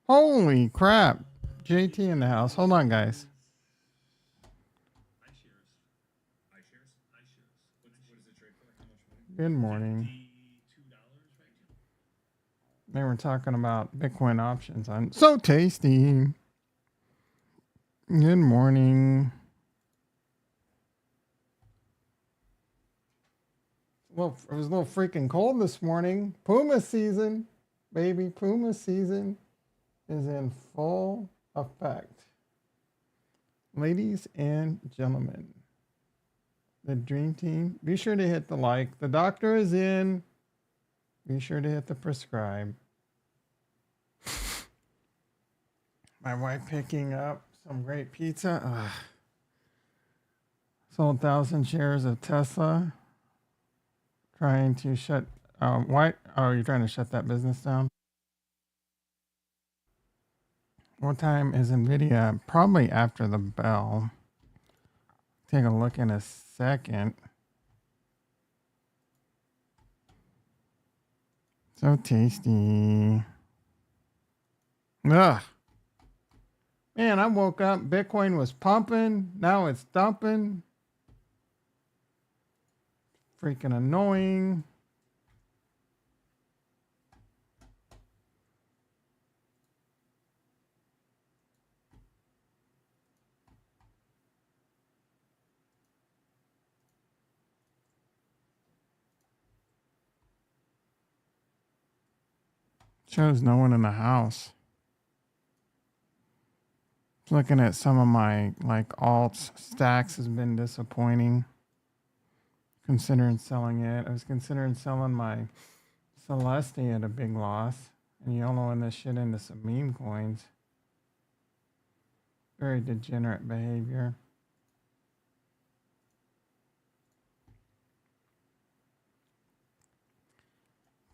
Holy crap. JT in the house. Hold on, guys. Good morning. They were talking about Bitcoin options on So Tasty. Good morning. Well, it was a little freaking cold this morning. Puma season, baby. Puma season is in full effect. Ladies and gentlemen, the dream team, be sure to hit the like. The doctor is in. Be sure to hit the prescribe. My wife picking up some great pizza. Sold 1,000 shares of Tesla. Trying to shut. Why? Oh, you're trying to shut that business down? What time is NVIDIA? Probably after the bell. Take a look in a second. So tasty. Ugh. Man, I woke up. Bitcoin was pumping. Now it's dumping. Freaking annoying. Shows no one in the house. Looking at some of my like alts stacks has been disappointing. Considering selling it. I was considering selling my Celeste at a big loss. And YOLOing this shit into some meme coins. Very degenerate behavior.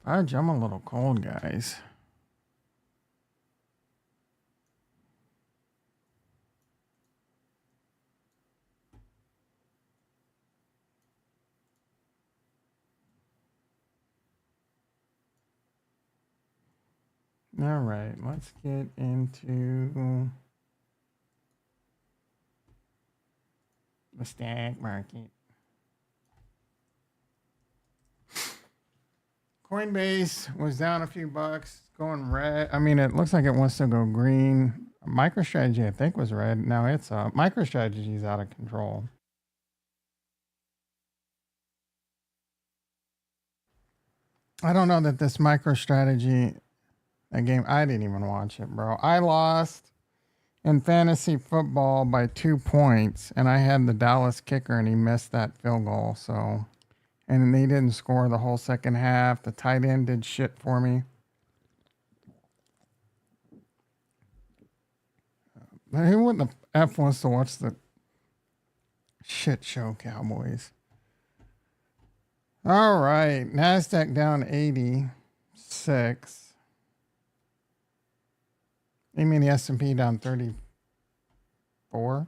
Fudge, I'm a little cold, guys. All right, let's get into the stock market. Coinbase was down a few bucks, going red. I mean, it looks like it wants to go green. MicroStrategy, I think, was red. Now it's up. MicroStrategy is out of control. I don't know that this MicroStrategy, that game, I didn't even watch it, bro. I lost in fantasy football by 2 points, and I had the Dallas kicker, and he missed that field goal. So, and they didn't score the whole second half. The tight end did shit for me. Who in the F wants to watch the shit show Cowboys? All right, NASDAQ down 86. You mean the S&P down 34?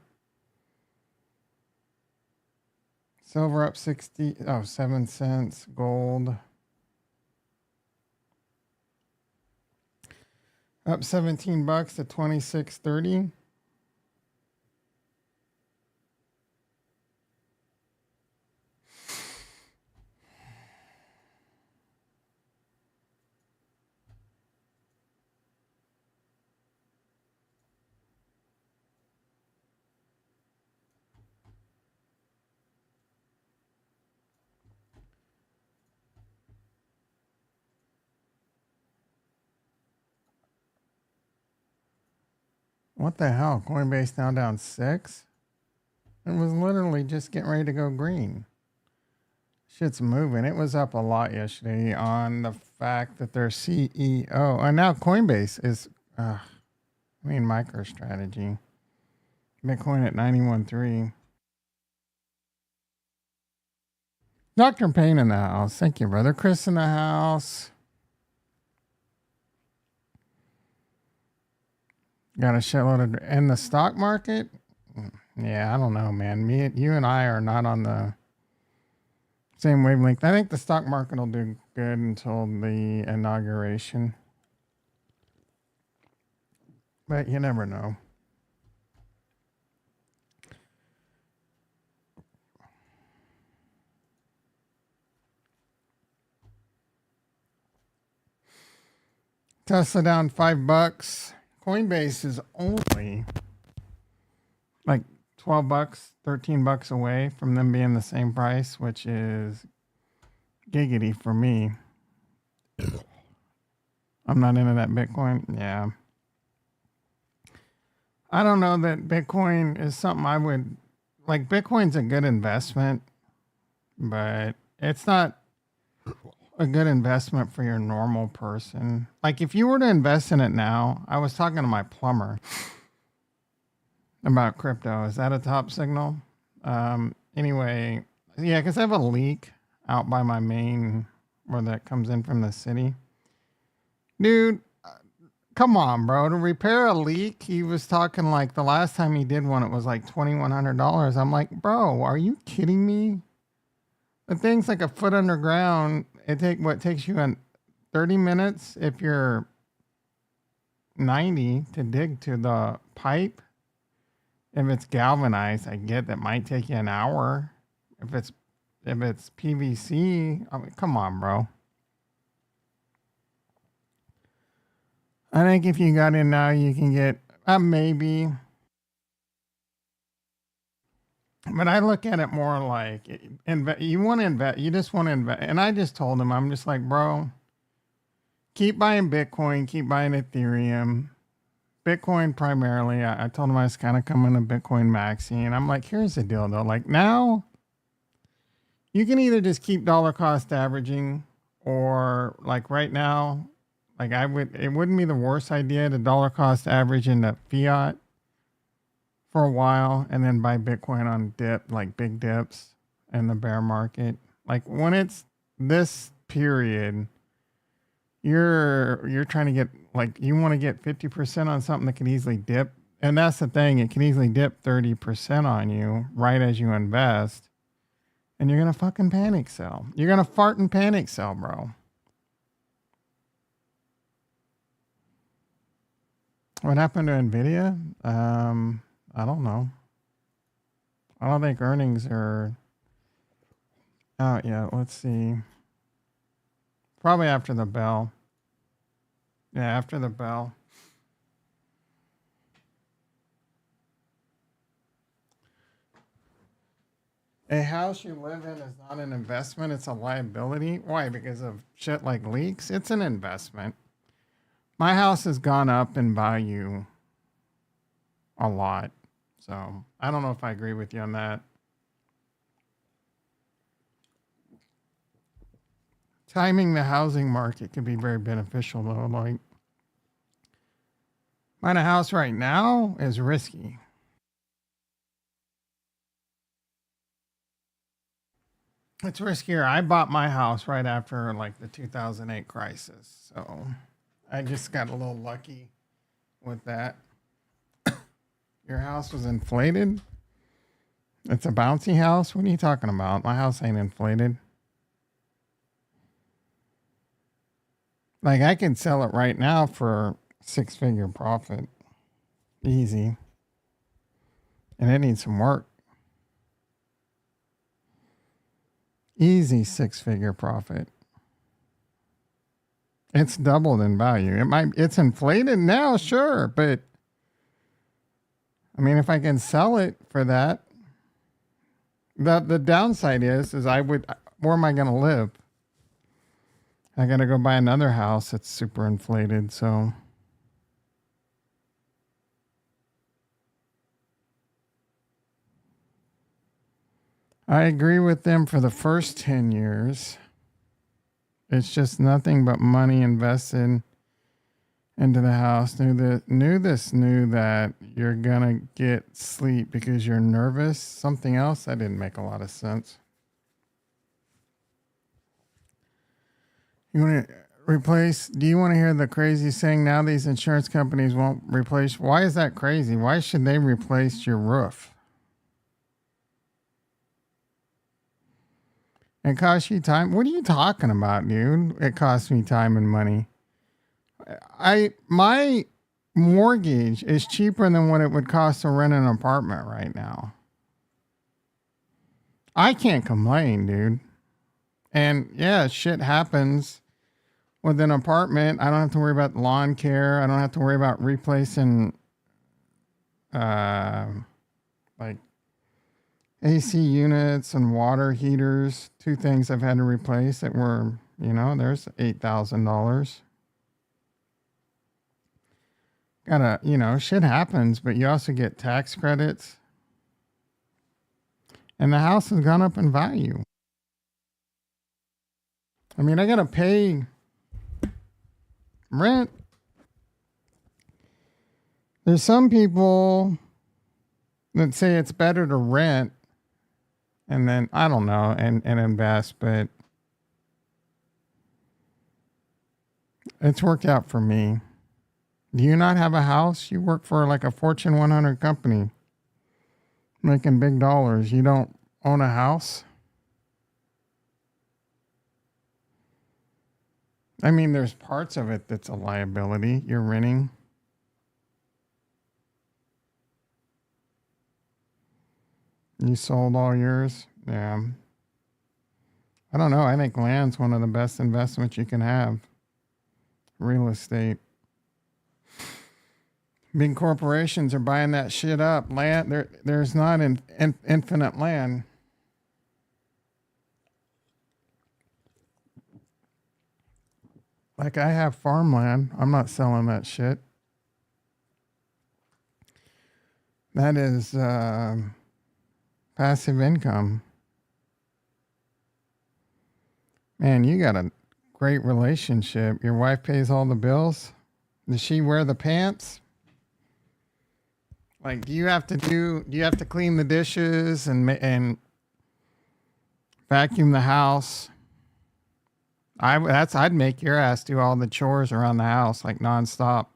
Silver up 7 cents. Gold up 17 bucks to 26.30. What the hell? Coinbase now down 6? It was literally just getting ready to go green. Shit's moving. It was up a lot yesterday on the fact that their CEO, and now Coinbase is, MicroStrategy. Bitcoin at 91.3. Dr. Payne in the house. Thank you, brother. Chris in the house. Got a shitload of in the stock market. Yeah, I don't know, man. You and I are not on the same wavelength. I think the stock market will do good until the inauguration. But you never know. Tesla down $5. Coinbase is only like $12, $13 away from them being the same price, which is giggity for me. I'm not into that Bitcoin. Yeah. I don't know that Bitcoin is something I would like. Bitcoin's a good investment, but it's not a good investment for your normal person. Like if you were to invest in it now, I was talking to my plumber about crypto. Is that a top signal? Anyway, yeah, because I have a leak out by my main where that comes in from the city. Dude, come on, bro. To repair a leak, he was talking like the last time he did one, it was like $2,100. I'm like, bro, are you kidding me? The thing's like a foot underground. Takes you in 30 minutes if you're 90 to dig to the pipe. If it's galvanized, I get that might take you an hour. If it's PVC, I mean, come on, bro. I think if you got in now, you can get maybe. But I look at it more like you want to invest. You just want to invest. And I just told him, I'm just like, bro, keep buying Bitcoin, keep buying Ethereum. Bitcoin primarily. I told him I was kind of coming to Bitcoin maxi. And I'm like, here's the deal though. Like now, you can either just keep dollar cost averaging or like right now, like it wouldn't be the worst idea to dollar cost average into fiat for a while and then buy Bitcoin on dip, like big dips in the bear market. Like when it's this period, you're trying to get like you want to get 50% on something that can easily dip. And that's the thing, it can easily dip 30% on you right as you invest. And you're gonna fucking panic sell. You're gonna fart and panic sell, bro. What happened to Nvidia? I don't know. I don't think earnings are out yet. Let's see. Probably after the bell. Yeah, after the bell. A house you live in is not an investment, it's a liability. Why? Because of shit like leaks? It's an investment. My house has gone up in value a lot. So I don't know if I agree with you on that. Timing the housing market can be very beneficial though. Like buying a house right now is risky. It's riskier. I bought my house right after like the 2008 crisis. So I just got a little lucky with that. Your house was inflated? It's a bouncy house? What are you talking about? My house ain't inflated. Like I can sell it right now for 6-figure profit. Easy. And it needs some work. Easy 6-figure profit. It's doubled in value. It's inflated now, sure, but I mean if I can sell it for that, the downside is where am I gonna live? I gotta go buy another house that's super inflated, so I agree with them for the first 10 years. It's just nothing but money invested into the house. Knew that you're gonna get sleep because you're nervous. Something else that didn't make a lot of sense. You want to replace? Do you want to hear the crazy saying now these insurance companies won't replace? Why is that crazy? Why should they replace your roof? It costs you time. What are you talking about, dude? It costs me time and money. My mortgage is cheaper than what it would cost to rent an apartment right now. I can't complain, dude. And yeah, shit happens with an apartment. I don't have to worry about lawn care. I don't have to worry about replacing uh like AC units and water heaters. Two things I've had to replace that were, there's $8,000. Shit happens, but you also get tax credits. And the house has gone up in value. I mean, I gotta pay rent. There's some people that say it's better to rent and then, I don't know, and invest, but it's worked out for me. Do you not have a house? You work for like a Fortune 100 company making big dollars. You don't own a house? I mean, there's parts of it that's a liability. You're renting. You sold all yours? Yeah. I don't know. I think land's one of the best investments you can have. Real estate. Big corporations are buying that shit up. Land, there's not infinite land. Like I have farmland. I'm not selling that shit. That is passive income. Man, you got a great relationship. Your wife pays all the bills. Does she wear the pants? Like, do you have to clean the dishes and vacuum the house? I'd make your ass do all the chores around the house like nonstop.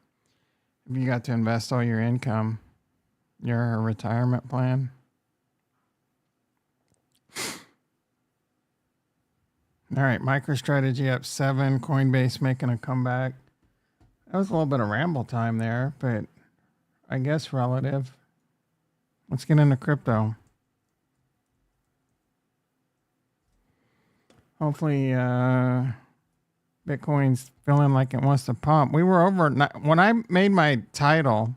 If you got to invest all your income, your retirement plan. All right, MicroStrategy up 7, Coinbase making a comeback. That was a little bit of ramble time there, but I guess relative. Let's get into crypto. Hopefully, Bitcoin's feeling like it wants to pump. We were over when I made my title.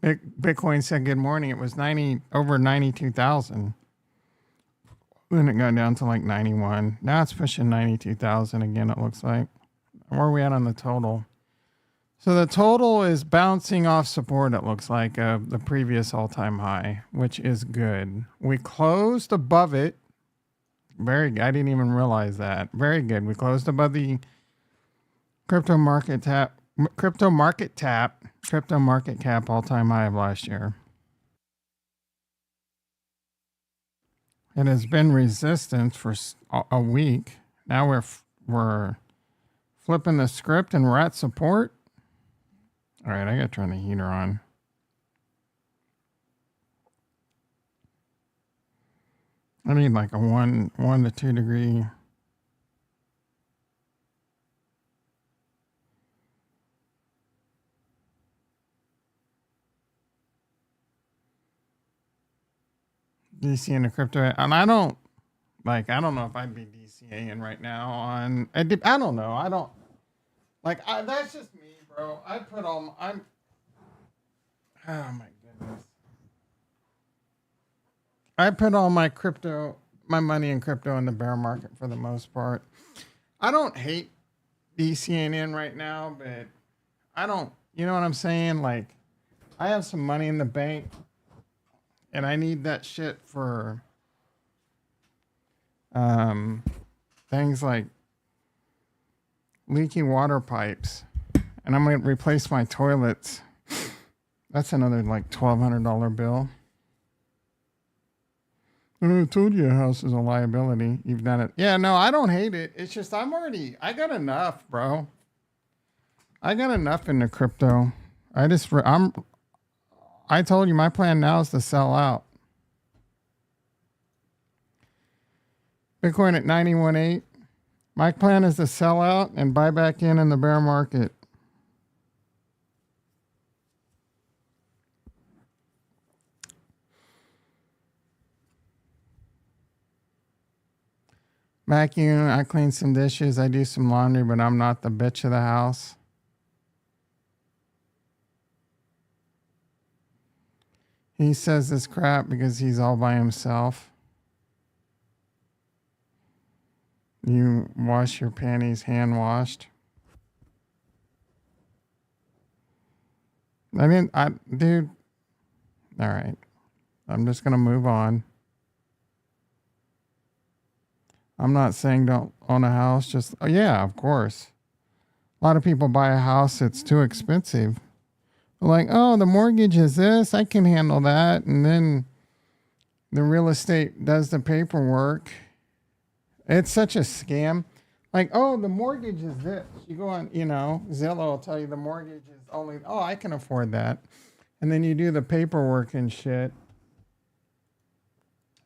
Bitcoin said good morning. It was over 92,000. Then it got down to like 91. Now it's pushing 92,000 again. It looks like. Where are we at on the total? So the total is bouncing off support, it looks like, of the previous all-time high, which is good. We closed above it. I didn't even realize that. Very good. We closed above the crypto market cap all-time high of last year. It has been resistance for a week. Now we're flipping the script and we're at support. All right, I got to turn the heater on. I need like a 1 to 2 degree. DC into crypto, and I don't know if I'd be DCAing right now on. I don't know. I don't like. That's just me, bro. I put all. Oh my goodness. I put all my money in crypto in the bear market for the most part. I don't hate DCAing in right now, but I don't. You know what I'm saying? Like, I have some money in the bank. And I need that shit for things like leaky water pipes. And I'm going to replace my toilets. That's another like $1,200 bill. I told you a house is a liability. You've done it. Yeah, no, I don't hate it. It's just I got enough, bro. I got enough in the crypto. I told you my plan now is to sell out. Bitcoin at 91.8. My plan is to sell out and buy back in the bear market. Vacuum, I clean some dishes, I do some laundry, but I'm not the bitch of the house. He says this crap because he's all by himself. You wash your panties hand washed. Dude, all right. I'm just going to move on. I'm not saying don't own a house. Just, oh, yeah, of course. A lot of people buy a house, it's too expensive. Like, oh, the mortgage is this, I can handle that. And then the real estate does the paperwork. It's such a scam. Like, oh, the mortgage is this. You go on, Zillow will tell you the mortgage is only, oh, I can afford that. And then you do the paperwork and shit.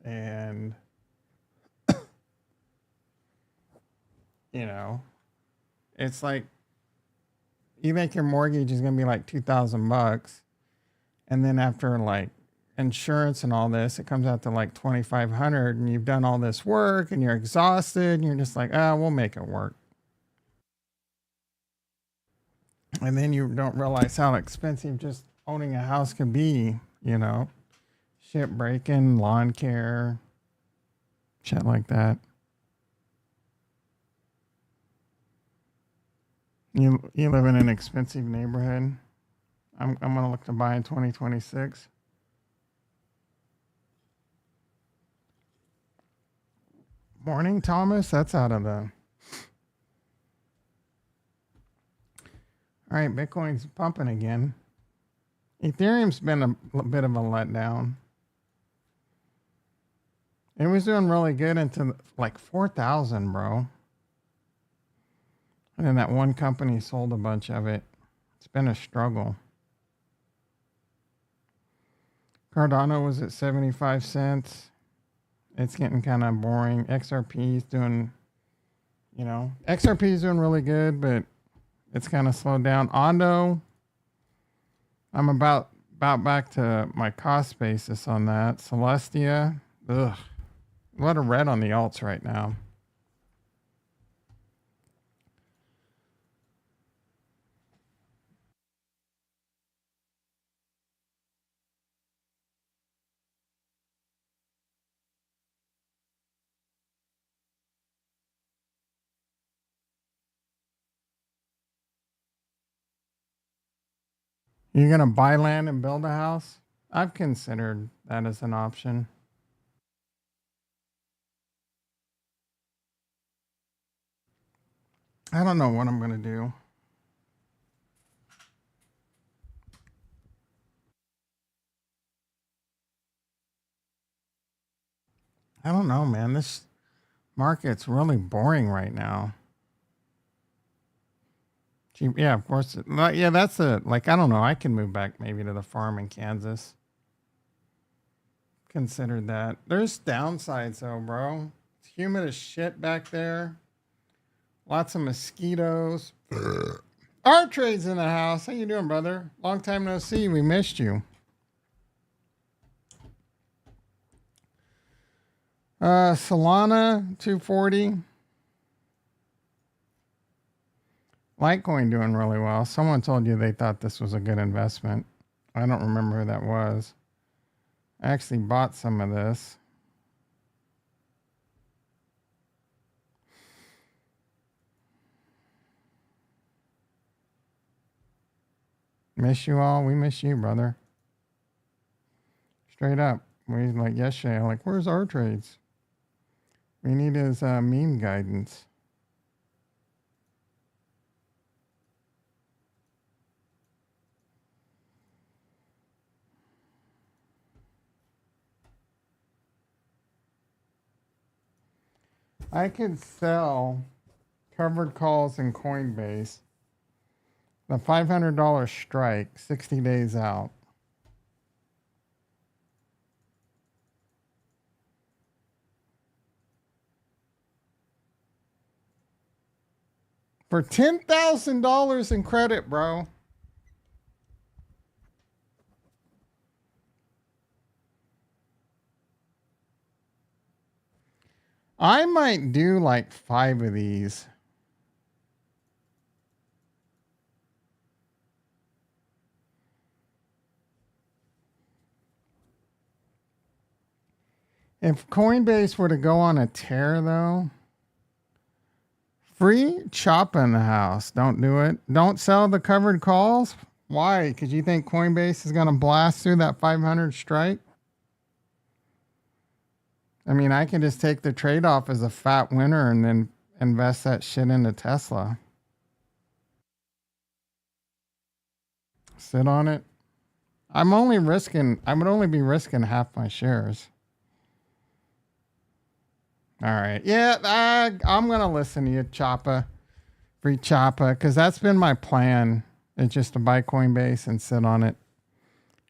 And, it's like, you think your mortgage is going to be like $2,000. And then after like insurance and all this, it comes out to like 2,500, and you've done all this work and you're exhausted and you're just like, we'll make it work. And then you don't realize how expensive just owning a house can be, shit breaking, lawn care, shit like that. You live in an expensive neighborhood. I'm gonna look to buy in 2026. Morning, Thomas. That's out of the. All right, Bitcoin's pumping again. Ethereum's been a bit of a letdown. It was doing really good into like 4,000, bro. And then that one company sold a bunch of it. It's been a struggle. Cardano was at 75 cents. It's getting kind of boring. XRP is doing really good, but it's kind of slowed down. Ondo, I'm about back to my cost basis on that. Celestia, ugh. A lot of red on the alts right now. You're going to buy land and build a house? I've considered that as an option. I don't know what I'm going to do. I don't know, man. This market's really boring right now. Yeah, of course. Yeah, that's I don't know. I can move back maybe to the farm in Kansas. Considered that. There's downsides though, bro. It's humid as shit back there. Lots of mosquitoes. Our trade's in the house. How you doing, brother? Long time no see. We missed you. Solana 240. Litecoin doing really well. Someone told you they thought this was a good investment. I don't remember who that was. I actually bought some of this. Miss you all. We miss you, brother. Straight up. We like yesterday. Like, where's our trades? We need his meme guidance. I could sell covered calls in Coinbase. The $500 strike, 60 days out. For $10,000 in credit, bro. I might do like 5 of these. If Coinbase were to go on a tear, though, free chop in the house. Don't do it. Don't sell the covered calls. Why? Because you think Coinbase is going to blast through that 500 strike? I mean, I can just take the trade off as a fat winner and then invest that shit into Tesla. Sit on it. I would only be risking half my shares. All right. Yeah, I'm going to listen to you, Choppa. Free Choppa. Because that's been my plan. It's just to buy Coinbase and sit on it.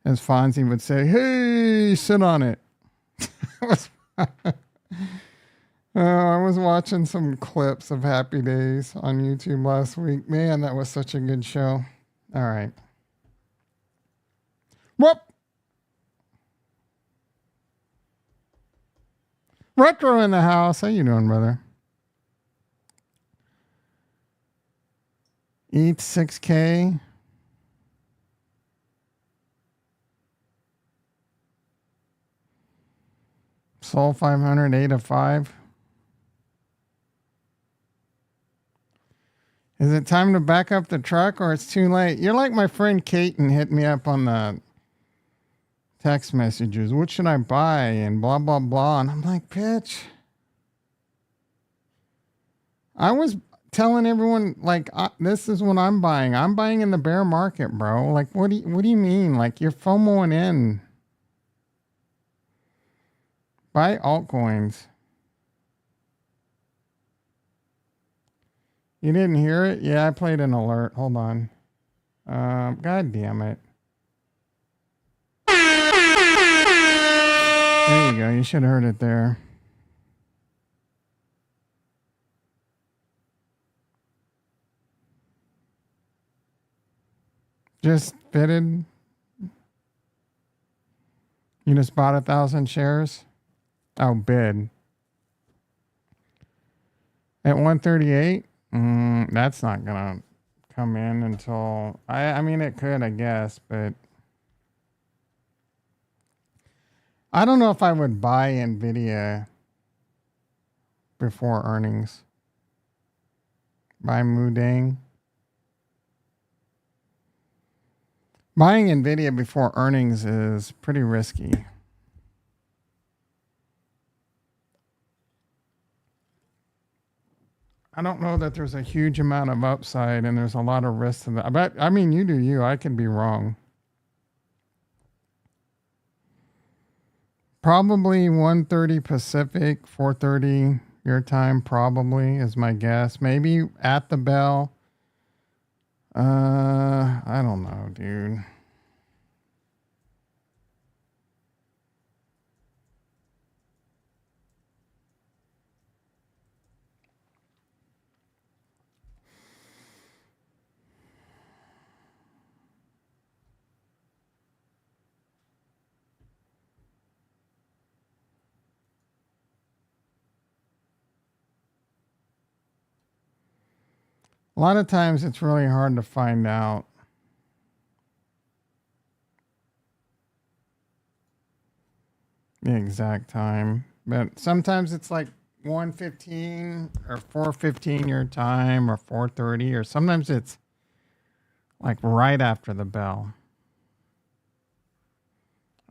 As Fonzie would say, hey, sit on it. I was watching some clips of Happy Days on YouTube last week. Man, that was such a good show. All right. Whoop! Retro in the house. How you doing, brother? Eat 6K. Soul 500, 8 of 5. Is it time to back up the truck or it's too late? You're like my friend Kate and hit me up on the text messages. What should I buy? And blah, blah, blah. And I'm like, bitch. I was telling everyone, like, this is what I'm buying. I'm buying in the bear market, bro. Like, what do you mean? Like, you're FOMOing in. Buy altcoins. You didn't hear it? Yeah, I played an alert. Hold on. God damn it. There you go. You should have heard it there. Just fitted. You just bought 1,000 shares? Oh, bid. At 138? That's not going to come in until... I mean, it could, I guess, but... I don't know if I would buy NVIDIA before earnings. Buy Mudang. Buying NVIDIA before earnings is pretty risky. I don't know that there's a huge amount of upside and there's a lot of risk to that. But I mean, you do you. I could be wrong. Probably 1:30 Pacific, 4:30 your time. Probably is my guess. Maybe at the bell. I don't know, dude. A lot of times it's really hard to find out. The exact time. But sometimes it's like 1:15 or 4:15 your time or 4:30 or sometimes it's like right after the bell.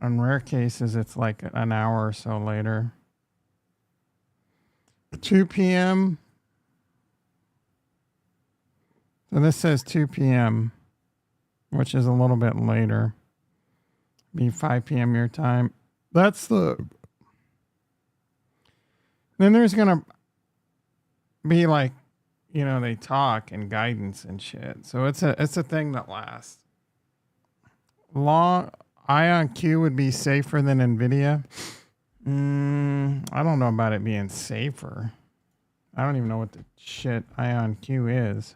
In rare cases it's like an hour or so later. 2 p.m. So this says 2 p.m., which is a little bit later. Be 5 p.m. your time. That's the... Then there's going to be like, you know, they talk and guidance and shit. So it's a thing that lasts. Long Ion Q would be safer than NVIDIA. I don't know about it being safer. I don't even know what the shit Ion Q is.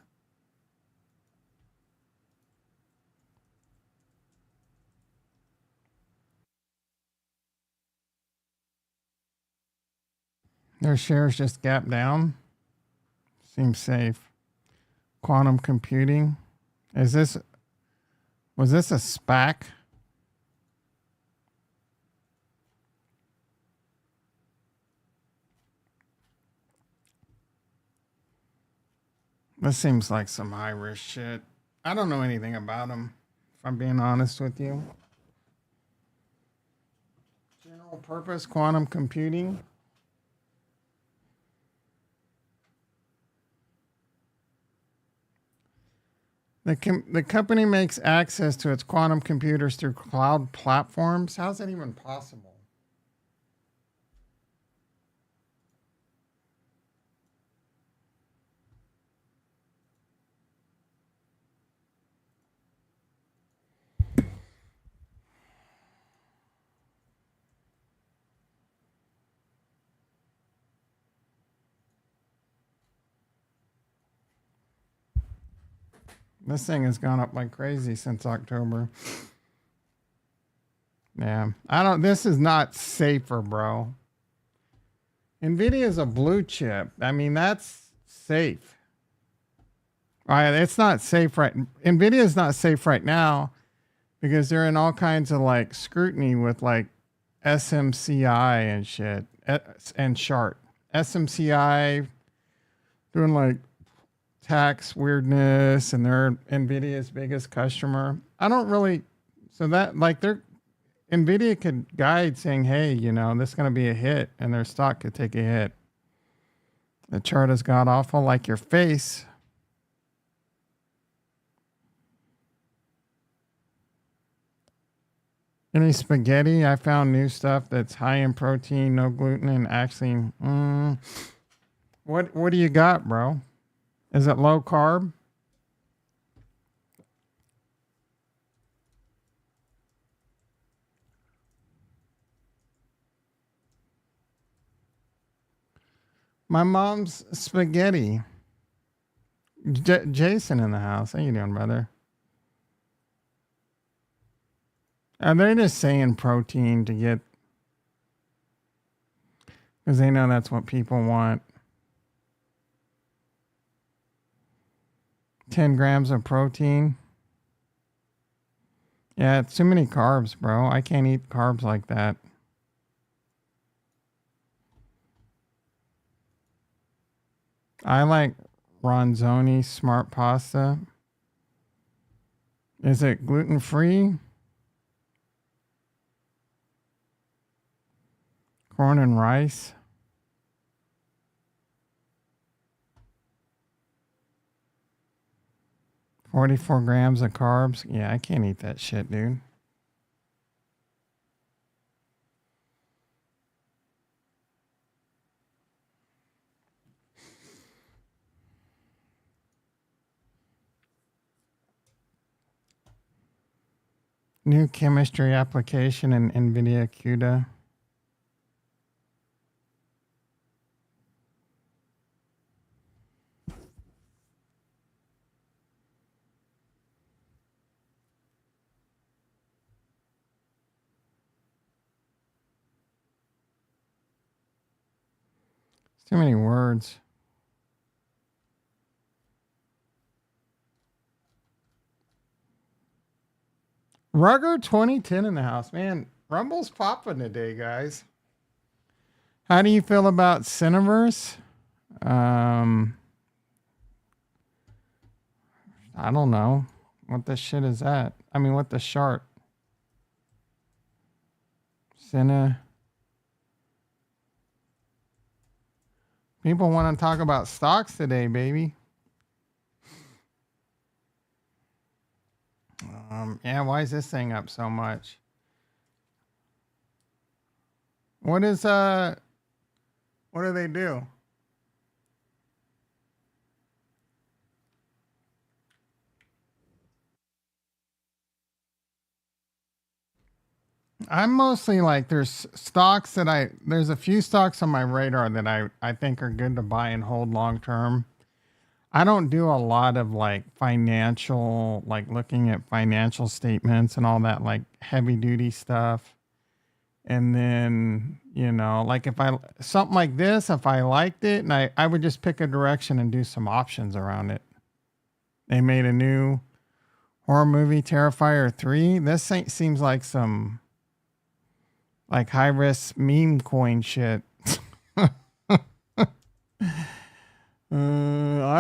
Their shares just gap down. Seems safe. Quantum computing. Was this a SPAC? This seems like some high risk shit. I don't know anything about them, if I'm being honest with you. General purpose quantum computing. The company makes access to its quantum computers through cloud platforms. How's that even possible? This thing has gone up like crazy since October. Yeah. This is not safer, bro. Nvidia is a blue chip. I mean, that's safe. All right, it's not safe right. Nvidia is not safe right now because they're in all kinds of like scrutiny with like SMCI and shit and Chart. SMCI doing like tax weirdness, and they're Nvidia's biggest customer. I don't really, so that like Nvidia could guide saying, hey, this is going to be a hit, and their stock could take a hit. The chart has got awful like your face. Any spaghetti? I found new stuff that's high in protein, no gluten, and actually, what do you got, bro? Is it low carb? My mom's spaghetti. Jason in the house. How you doing, brother? Are they just saying protein to get, because they know that's what people want? 10 grams of protein. Yeah, it's too many carbs, bro. I can't eat carbs like that. I like Ronzoni smart pasta. Is it gluten free? Corn and rice. $44 grams of carbs. Yeah, I can't eat that shit, dude. New chemistry application in NVIDIA CUDA. It's too many words. Rugger 2010 in the house. Man, Rumble's popping today, guys. How do you feel about Cineverse? I don't know. What the shit is that? I mean, what the shark? Cine. People want to talk about stocks today, baby. Yeah, why is this thing up so much? What do they do? I'm mostly like there's a few stocks on my radar that I think are good to buy and hold long term. I don't do a lot of like looking at financial statements and all that like heavy duty stuff. And then, like if something like this, if I liked it, and I would just pick a direction and do some options around it. They made a new horror movie, Terrifier 3. This seems like some like high risk meme coin shit. I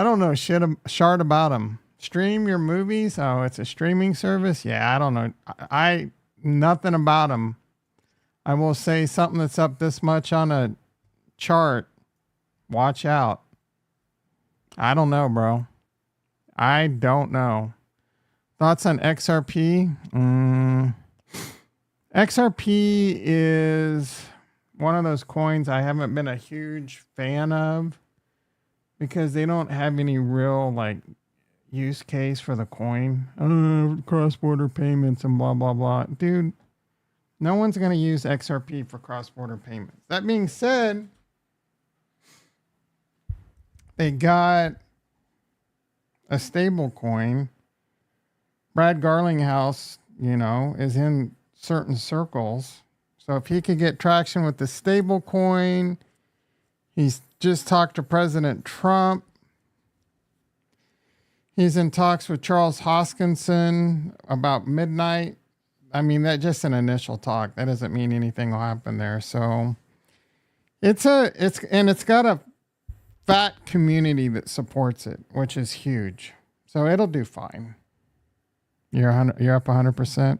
don't know shard about them. Stream your movies? Oh, it's a streaming service? Yeah, I don't know. I nothing about them. I will say something that's up this much on a chart. Watch out. I don't know, bro. I don't know. Thoughts on XRP? XRP is one of those coins I haven't been a huge fan of because they don't have any real like use case for the coin. Cross-border payments and blah, blah, blah. Dude, no one's going to use XRP for cross-border payments. That being said, they got a stable coin. Brad Garlinghouse, is in certain circles. So if he could get traction with the stable coin, he's just talked to President Trump. He's in talks with Charles Hoskinson about midnight. I mean, that's just an initial talk. That doesn't mean anything will happen there. So it's got a fat community that supports it, which is huge. So it'll do fine. You're up 100%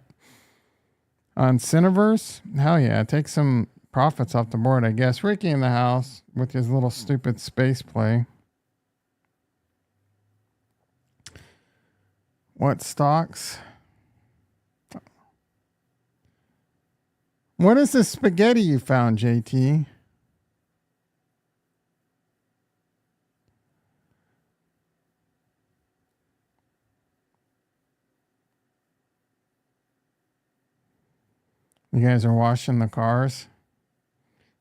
on Cineverse. Hell yeah, take some profits off the board, I guess. Ricky in the house with his little stupid space play. What stocks? What is the spaghetti you found, JT? You guys are washing the cars?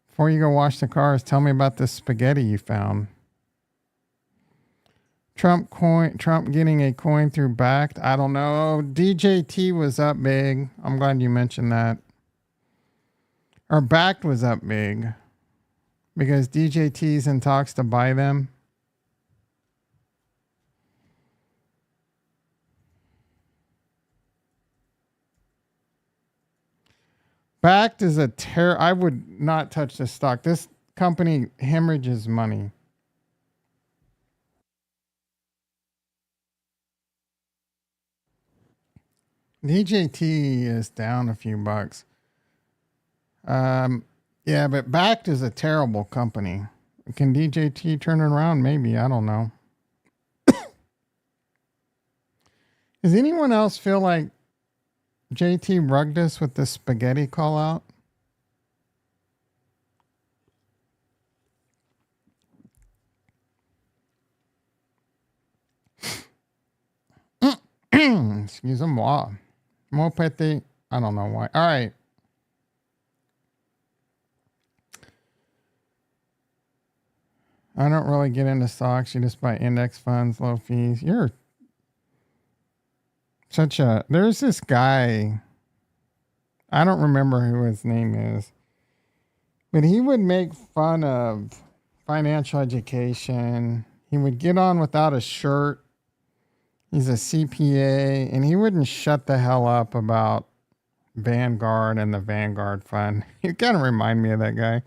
Before you go wash the cars, tell me about the spaghetti you found. Trump getting a coin through Backed. I don't know. DJT was up big. I'm glad you mentioned that. Or Backed was up big because DJT's in talks to buy them. Backed is I would not touch this stock. This company hemorrhages money. DJT is down a few bucks. Yeah, but Backed is a terrible company. Can DJT turn it around? Maybe. I don't know. Does anyone else feel like JT rugged us with the spaghetti call out? Excuse me. More petty. I don't know why. All right. I don't really get into stocks. You just buy index funds, low fees. You're there's this guy. I don't remember who his name is, but he would make fun of financial education. He would get on without a shirt. He's a CPA, and he wouldn't shut the hell up about Vanguard and the Vanguard fund. You kind of remind me of that guy.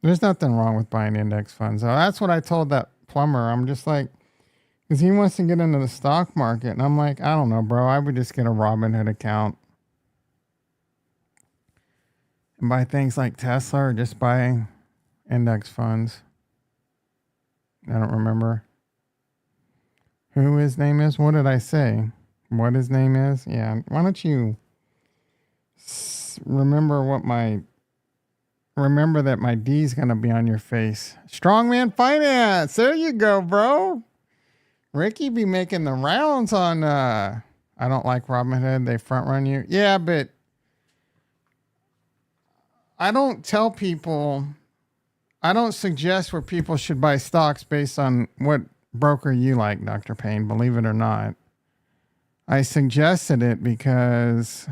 There's nothing wrong with buying index funds. So that's what I told that plumber. I'm just like, because he wants to get into the stock market. And I'm like, I don't know, bro. I would just get a Robinhood account and buy things like Tesla or just buy index funds. I don't remember who his name is. What did I say? What his name is? Yeah. Why don't you remember that my D's going to be on your face. Strongman Finance. There you go, bro. Ricky be making the rounds on, I don't like Robinhood. They front run you. Yeah, but I don't tell people, I don't suggest where people should buy stocks based on what broker you like, Dr. Payne, believe it or not. I suggested it because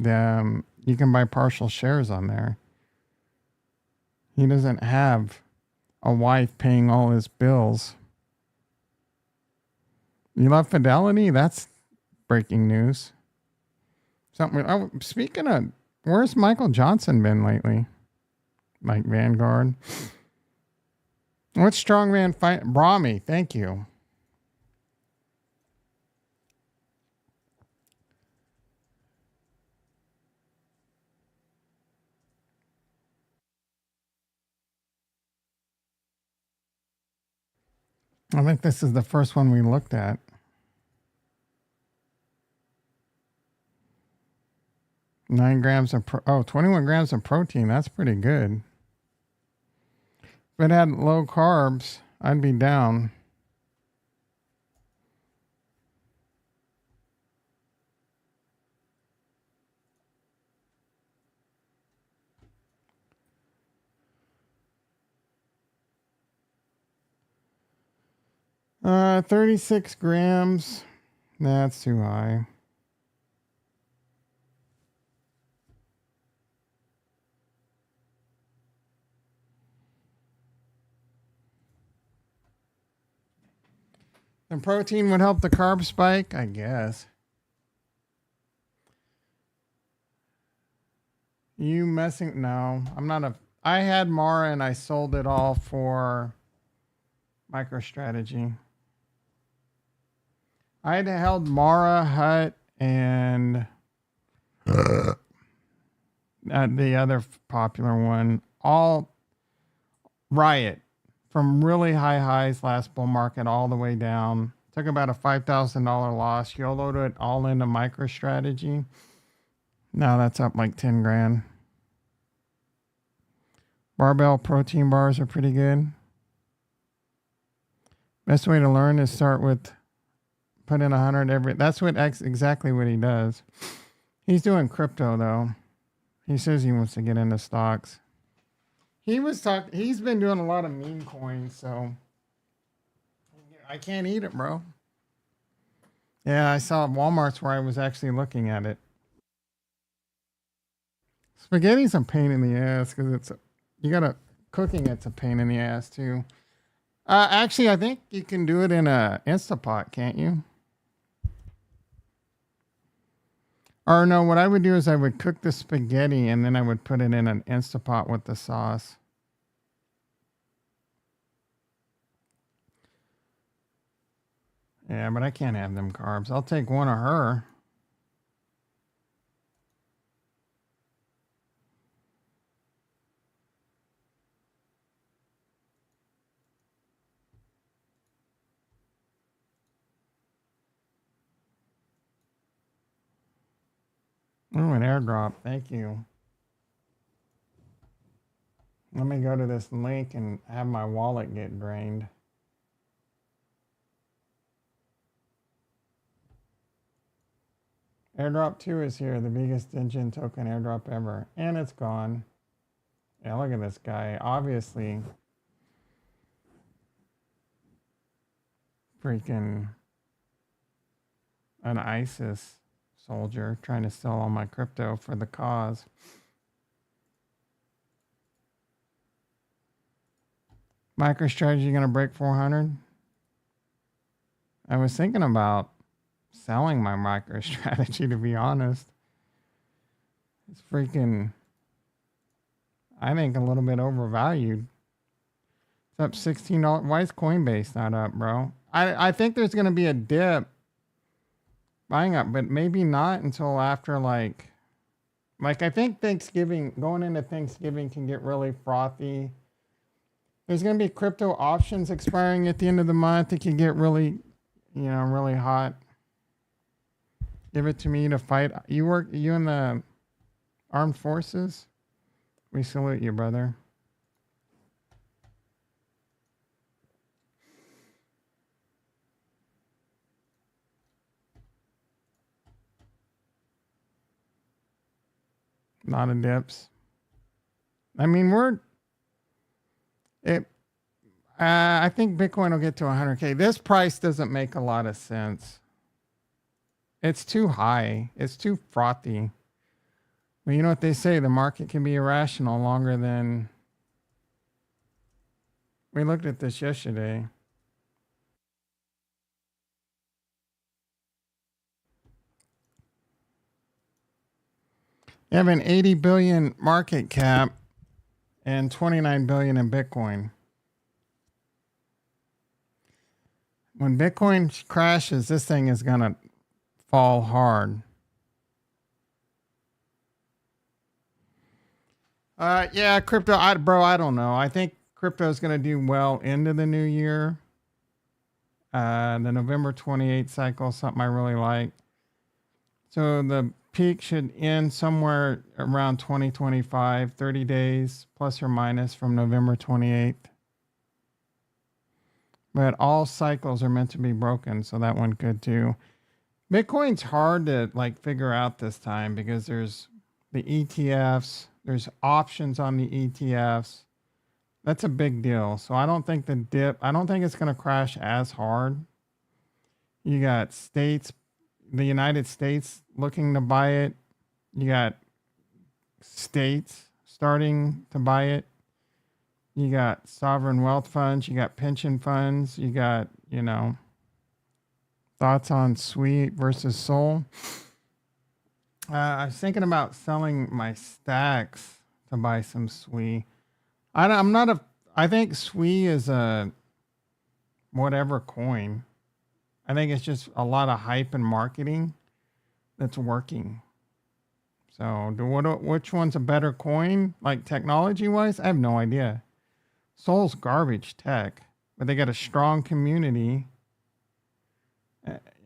You can buy partial shares on there. He doesn't have a wife paying all his bills. You love Fidelity? That's breaking news. Something. Oh, speaking of, where's Michael Johnson been lately? Like Vanguard. What's Strongman fight? Brahmi, thank you. I think this is the first one we looked at. 9 grams of 21 grams of protein. That's pretty good. If it had low carbs, I'd be down. Uh, 36 grams. That's too high. And protein would help the carb spike, I guess. You messing? No, I'm not a. I had Mara and I sold it all for MicroStrategy. I had held Mara, Hut, and the other popular one, all Riot, from really high highs last bull market all the way down. Took about a $5,000 loss. YOLO'd it all into MicroStrategy. Now that's up like 10 grand. Barbell protein bars are pretty good. Best way to learn is start with put in 100 every. That's exactly what he does. He's doing crypto though. He says he wants to get into stocks. He's been doing a lot of meme coins, so I can't eat it, bro. Yeah, I saw Walmart's where I was actually looking at it. Spaghetti's a pain in the ass because cooking it's a pain in the ass too. Actually, I think you can do it in a Instapot, can't you? Or no, what I would do is I would cook the spaghetti and then I would put it in an Instapot with the sauce. Yeah, but I can't have them carbs. I'll take one of her. Oh, an airdrop. Thank you. Let me go to this link and have my wallet get drained. Airdrop 2 is here, the biggest engine token airdrop ever. And it's gone. Yeah, look at this guy. Obviously, freaking an ISIS soldier trying to sell all my crypto for the cause. MicroStrategy gonna break 400? I was thinking about selling my MicroStrategy, to be honest. It's freaking, I think, a little bit overvalued. It's up $16. Why is Coinbase not up, bro? I think there's gonna be a dip buying up, but maybe not until after like I think Thanksgiving, going into Thanksgiving can get really frothy. There's going to be crypto options expiring at the end of the month. It can get really, really hot. Give it to me to fight. You in the armed forces? We salute you, brother. Lot of dips. I mean, I think Bitcoin will get to 100K. This price doesn't make a lot of sense. It's too high. It's too frothy. Well, you know what they say, the market can be irrational longer than. We looked at this yesterday. You have an 80 billion market cap and 29 billion in Bitcoin. When Bitcoin crashes, this thing is going to fall hard. Yeah, crypto, I don't know. I think crypto is going to do well into the new year. The November 28th cycle, something I really like. So the peak should end somewhere around 2025, 30 days plus or minus from November 28th. But all cycles are meant to be broken, so that one could too. Bitcoin's hard to like figure out this time because there's the ETFs, there's options on the ETFs. That's a big deal. So I don't think I don't think it's going to crash as hard. You got states, the United States looking to buy it. You got states starting to buy it. You got sovereign wealth funds. You got pension funds. You got, thoughts on SWI versus Sol. I was thinking about selling my stacks to buy some SWI. I think SWI is a whatever coin. I think it's just a lot of hype and marketing that's working. So, which one's a better coin, like technology wise? I have no idea. Sol's garbage tech, but they got a strong community,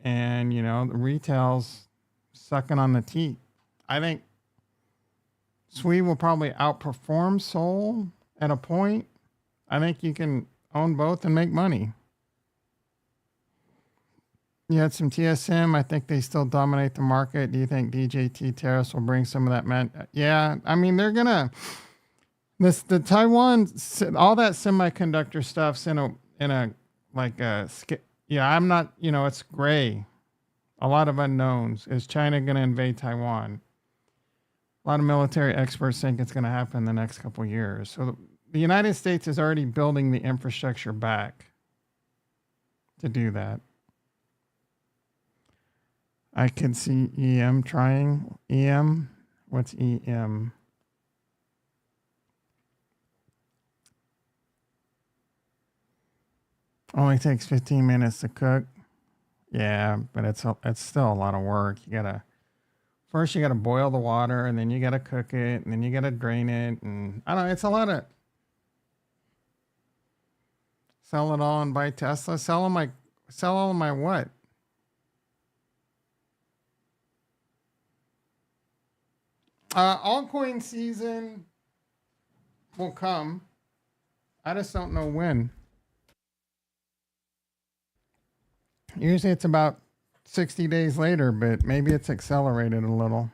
and the retail's sucking on the teat. I think SWI will probably outperform Sol at a point. I think you can own both and make money. You had some TSM. I think they still dominate the market. Do you think DJT tariffs will bring some of that? Yeah, I mean they're gonna. The Taiwan, all that semiconductor stuff's in a like a. Yeah, I'm not. It's gray. A lot of unknowns. Is China gonna invade Taiwan? A lot of military experts think it's going to happen in the next couple of years. So the United States is already building the infrastructure back to do that. I can see EM trying. EM? What's EM? Only takes 15 minutes to cook. Yeah, but it's still a lot of work. First you gotta boil the water, and then you gotta cook it, and then you gotta drain it, and I don't know. It's a lot of. Sell it all and buy Tesla. Sell all my what? Altcoin season will come. I just don't know when. Usually it's about 60 days later, but maybe it's accelerated a little.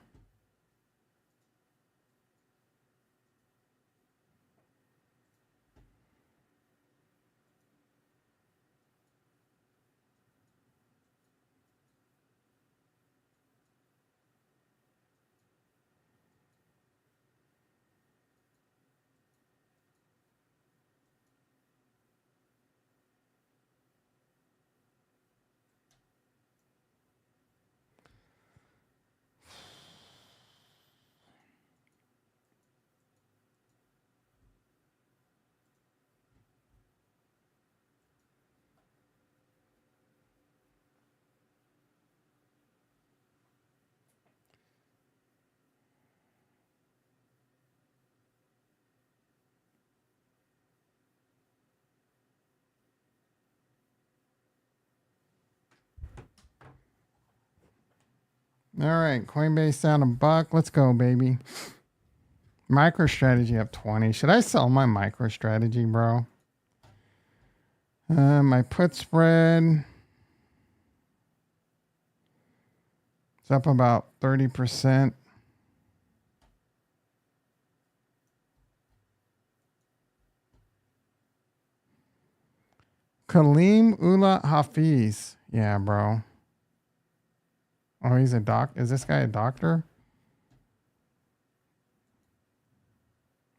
All right, Coinbase down $1. Let's go, baby. MicroStrategy up 20. Should I sell my MicroStrategy, bro? My put spread. It's up about 30%. Kaleem Ula Hafiz. Yeah, bro. Oh, he's a doc. Is this guy a doctor?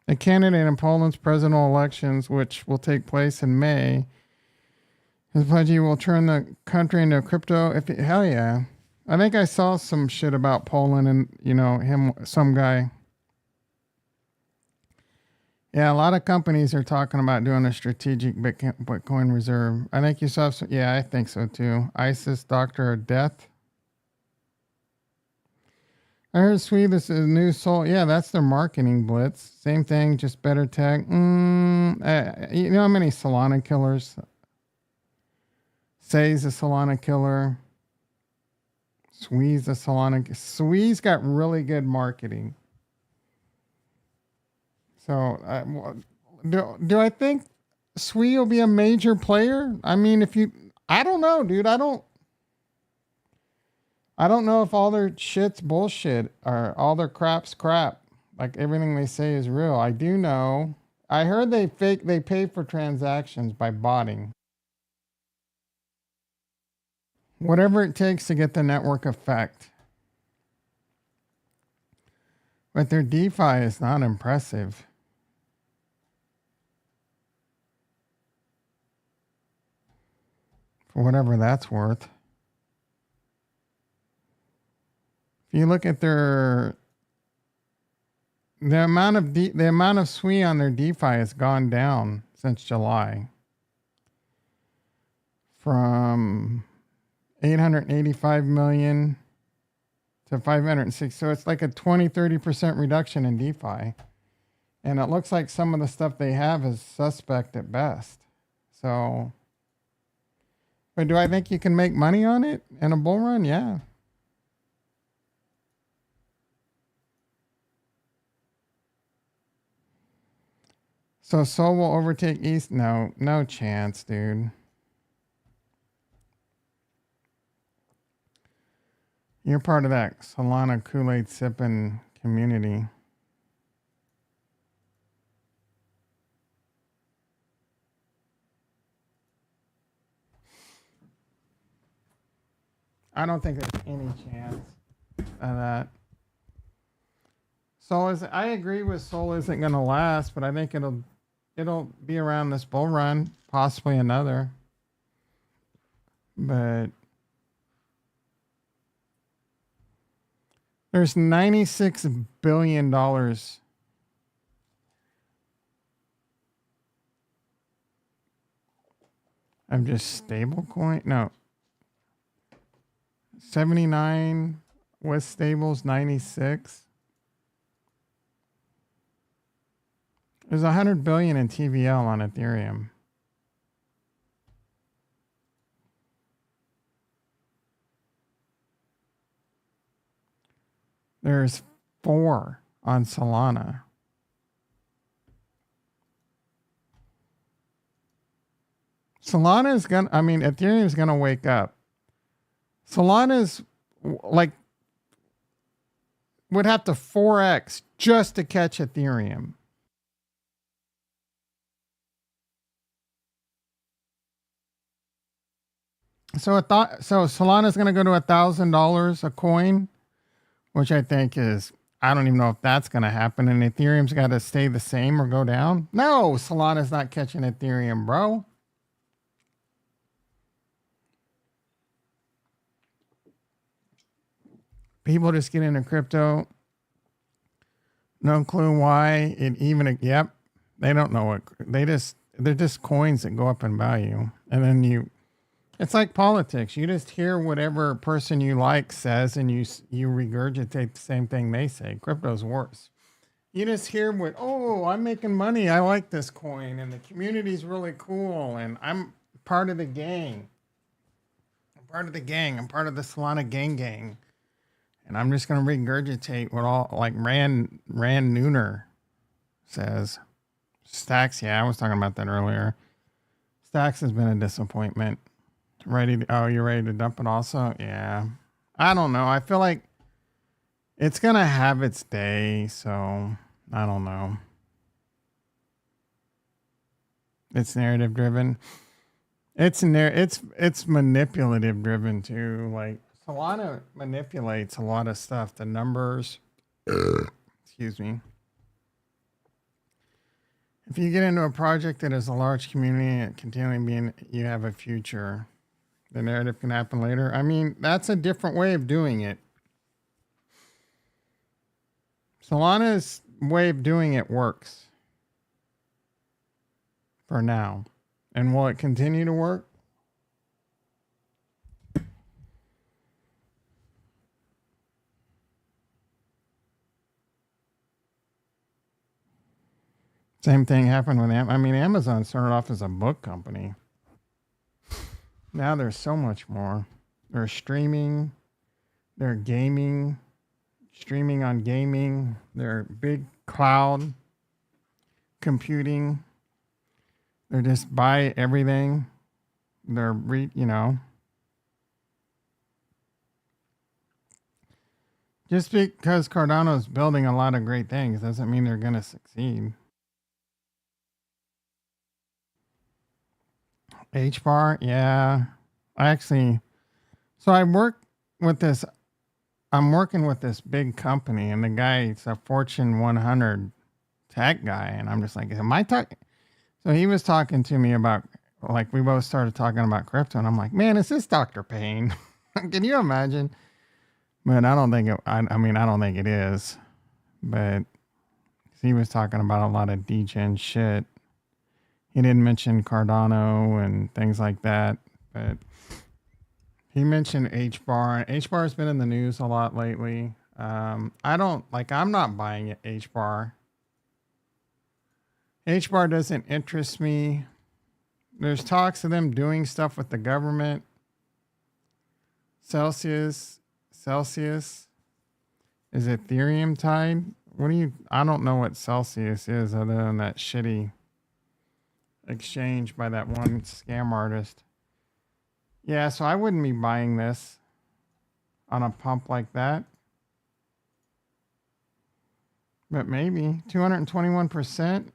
A candidate in Poland's presidential elections, which will take place in May, his pledge he will turn the country into crypto. Hell yeah. I think I saw some shit about Poland and, some guy. Yeah, a lot of companies are talking about doing a strategic Bitcoin reserve. I think you saw some, yeah, I think so too. ISIS Doctor of Death. I heard Swede is a new soul. Yeah, that's their marketing blitz. Same thing, just better tech. You know how many Solana killers? Say's a Solana killer. Swee's a Solana. Swee's got really good marketing. So, do I think Swee will be a major player? I mean, I don't know, dude. I don't know if all their shit's bullshit or all their crap's crap. Like everything they say is real. I do know. I heard they pay for transactions by botting. Whatever it takes to get the network effect. But their DeFi is not impressive. For whatever that's worth. If you look at the amount of SWE on their DeFi has gone down since July from 885 million to 506. So it's like a 20-30% reduction in DeFi. And it looks like some of the stuff they have is suspect at best. So, but do I think you can make money on it in a bull run? Yeah. So Sol will overtake East? No chance, dude. You're part of that Solana Kool-Aid sipping community. I don't think there's any chance of that. I agree with Sol isn't going to last, but I think it'll be around this bull run, possibly another. But there's $96 billion of just stable coin. No. 79 with stables, 96. There's 100 billion in TVL on Ethereum. There's 4 on Solana. Ethereum is gonna wake up. Solana's would have to 4x just to catch Ethereum. So Solana's going to go to $1,000 a coin, which I think I don't even know if that's going to happen. And Ethereum's got to stay the same or go down. No, Solana's not catching Ethereum, bro. People just get into crypto. No clue why it even. Yep, they don't know what they're just coins that go up in value, and then it's like politics. You just hear whatever person you like says, and you regurgitate the same thing they say. Crypto's worse. You just hear I'm making money. I like this coin, and the community's really cool, and I'm part of the gang. I'm part of the Solana gang. And I'm just going to regurgitate what Rand Nooner says. Stacks, yeah, I was talking about that earlier. Stacks has been a disappointment. You're ready to dump it also? Yeah. I don't know. I feel like it's going to have its day, so I don't know. It's narrative driven. It's manipulative driven too. Like Solana manipulates a lot of stuff. The numbers. Excuse me. If you get into a project that is a large community and continually being, you have a future. The narrative can happen later. I mean, that's a different way of doing it. Solana's way of doing it works for now. And will it continue to work? Same thing happened with Amazon started off as a book company. Now there's so much more. They're streaming, they're gaming, streaming on gaming, they're big cloud computing. They're just buy everything. They're just because Cardano's building a lot of great things doesn't mean they're going to succeed. HBAR, yeah. I work with this. I'm working with this big company, and the guy's a Fortune 100 tech guy, and I'm just like, am I talking? So he was talking to me about, like, we both started talking about crypto, and I'm like, man, is this Dr. Payne? Can you imagine? But I don't think it. I don't think it is. But he was talking about a lot of degen shit. He didn't mention Cardano and things like that, but he mentioned HBAR. HBAR has been in the news a lot lately. I'm not buying it, HBAR. HBAR doesn't interest me. There's talks of them doing stuff with the government. Celsius is Ethereum tied? I don't know what Celsius is other than that shitty exchange by that one scam artist. Yeah, so I wouldn't be buying this on a pump like that. But maybe 221%.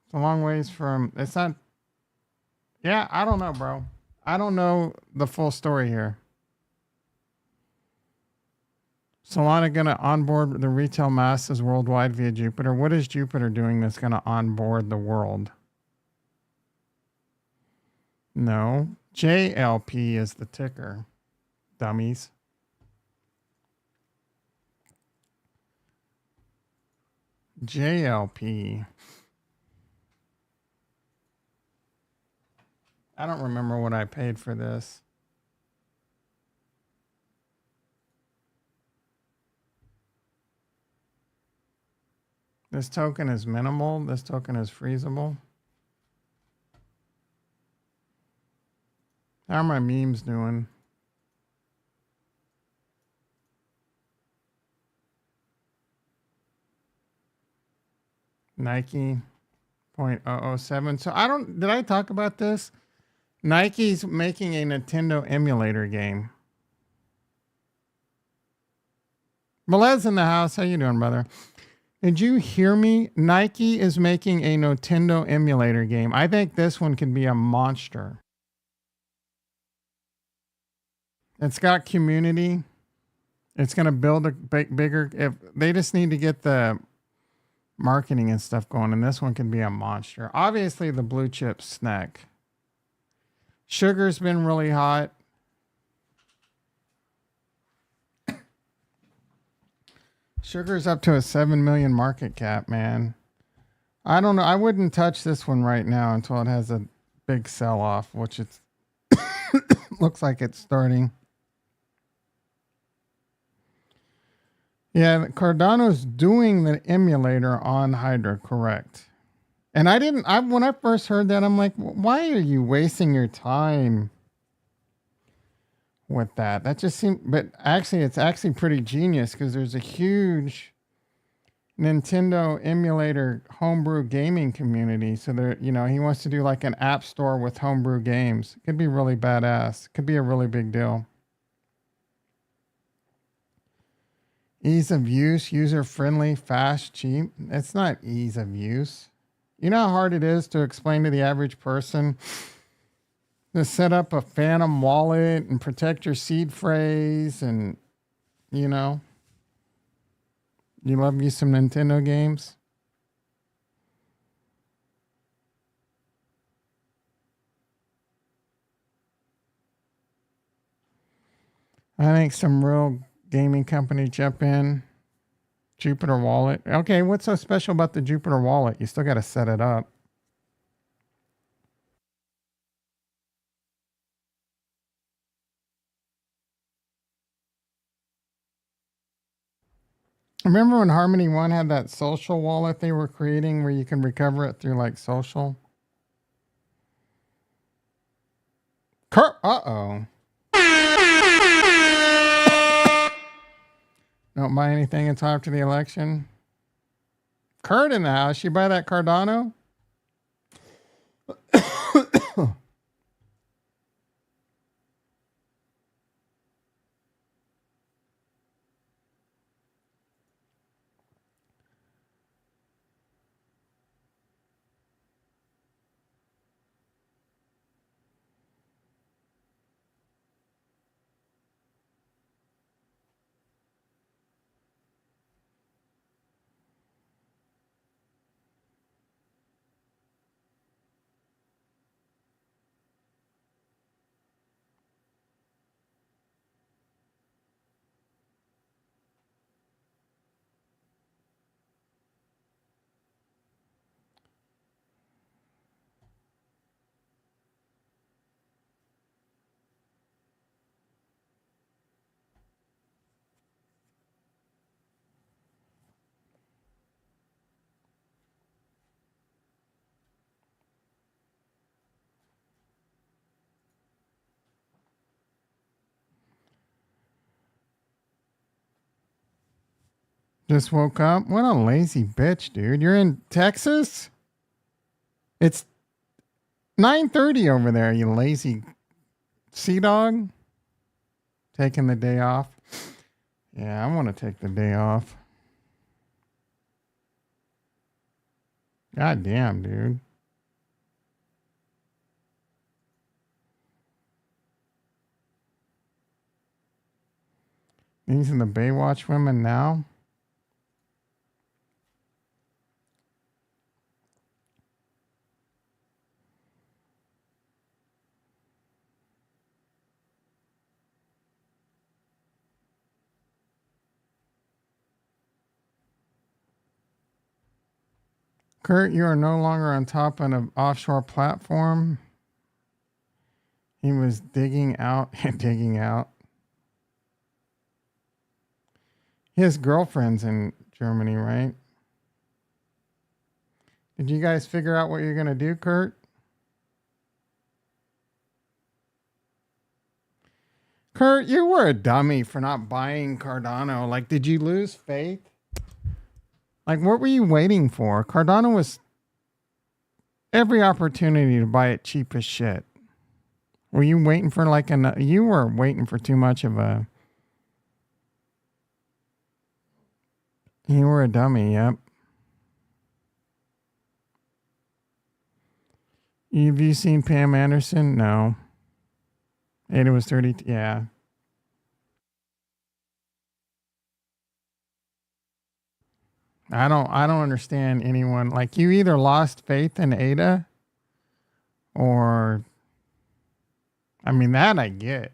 It's a long ways from, it's not, yeah, I don't know, bro. I don't know the full story here. Solana going to onboard the retail masses worldwide via Jupiter. What is Jupiter doing that's going to onboard the world? No. JLP is the ticker. Dummies. JLP. I don't remember what I paid for this. This token is minimal. This token is freezable. How are my memes doing? Nike 0.007. So did I talk about this? Nike's making a Nintendo emulator game. Melez in the house. How you doing, brother? Did you hear me? Nike is making a Nintendo emulator game. I think this one can be a monster. It's got community. It's going to build a bigger. If they just need to get the marketing and stuff going, and this one can be a monster. Obviously, the blue chip snack. Sugar's been really hot. Sugar's up to a 7 million market cap, man. I don't know. I wouldn't touch this one right now until it has a big sell off, which it looks like it's starting. Yeah, Cardano's doing the emulator on Hydra, correct. And when I first heard that, I'm like, why are you wasting your time with that? That just seemed, but actually, it's actually pretty genius because there's a huge Nintendo emulator homebrew gaming community. So he wants to do like an app store with homebrew games. Could be really badass. Could be a really big deal. Ease of use, user friendly, fast, cheap. It's not ease of use. You know how hard it is to explain to the average person to set up a Phantom wallet and protect your seed phrase and, you love you some Nintendo games? I think some real gaming company jump in. Jupiter Wallet. Okay, what's so special about the Jupiter Wallet? You still got to set it up. Remember when Harmony One had that social wallet they were creating where you can recover it through like social? Kurt, uh-oh. Don't buy anything until after the election. Kurt in the house. You buy that Cardano? Just woke up. What a lazy bitch, dude. You're in Texas? It's 9:30 over there, you lazy sea dog. Taking the day off. Yeah, I want to take the day off. God damn, dude. These are the Baywatch women now. Kurt, you are no longer on top of an offshore platform. He was digging out and digging out. He has girlfriends in Germany, right? Did you guys figure out what you're going to do, Kurt? Kurt, you were a dummy for not buying Cardano. Like, did you lose faith? Like, what were you waiting for? Cardano was every opportunity to buy it cheap as shit. Were you waiting for like you were waiting for too much of a. You were a dummy, yep. Have you seen Pam Anderson? No. Ada was 30. Yeah. I don't understand anyone. Like, you either lost faith in Ada or I mean that I get.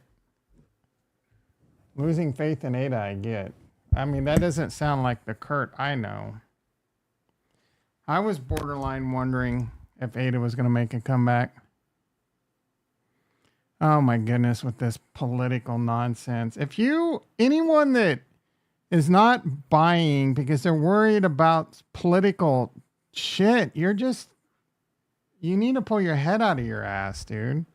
Losing faith in Ada I get. I mean that doesn't sound like the Kurt I know. I was borderline wondering if Ada was going to make a comeback. Oh my goodness, with this political nonsense. If anyone that is not buying because they're worried about political shit, you need to pull your head out of your ass, dude.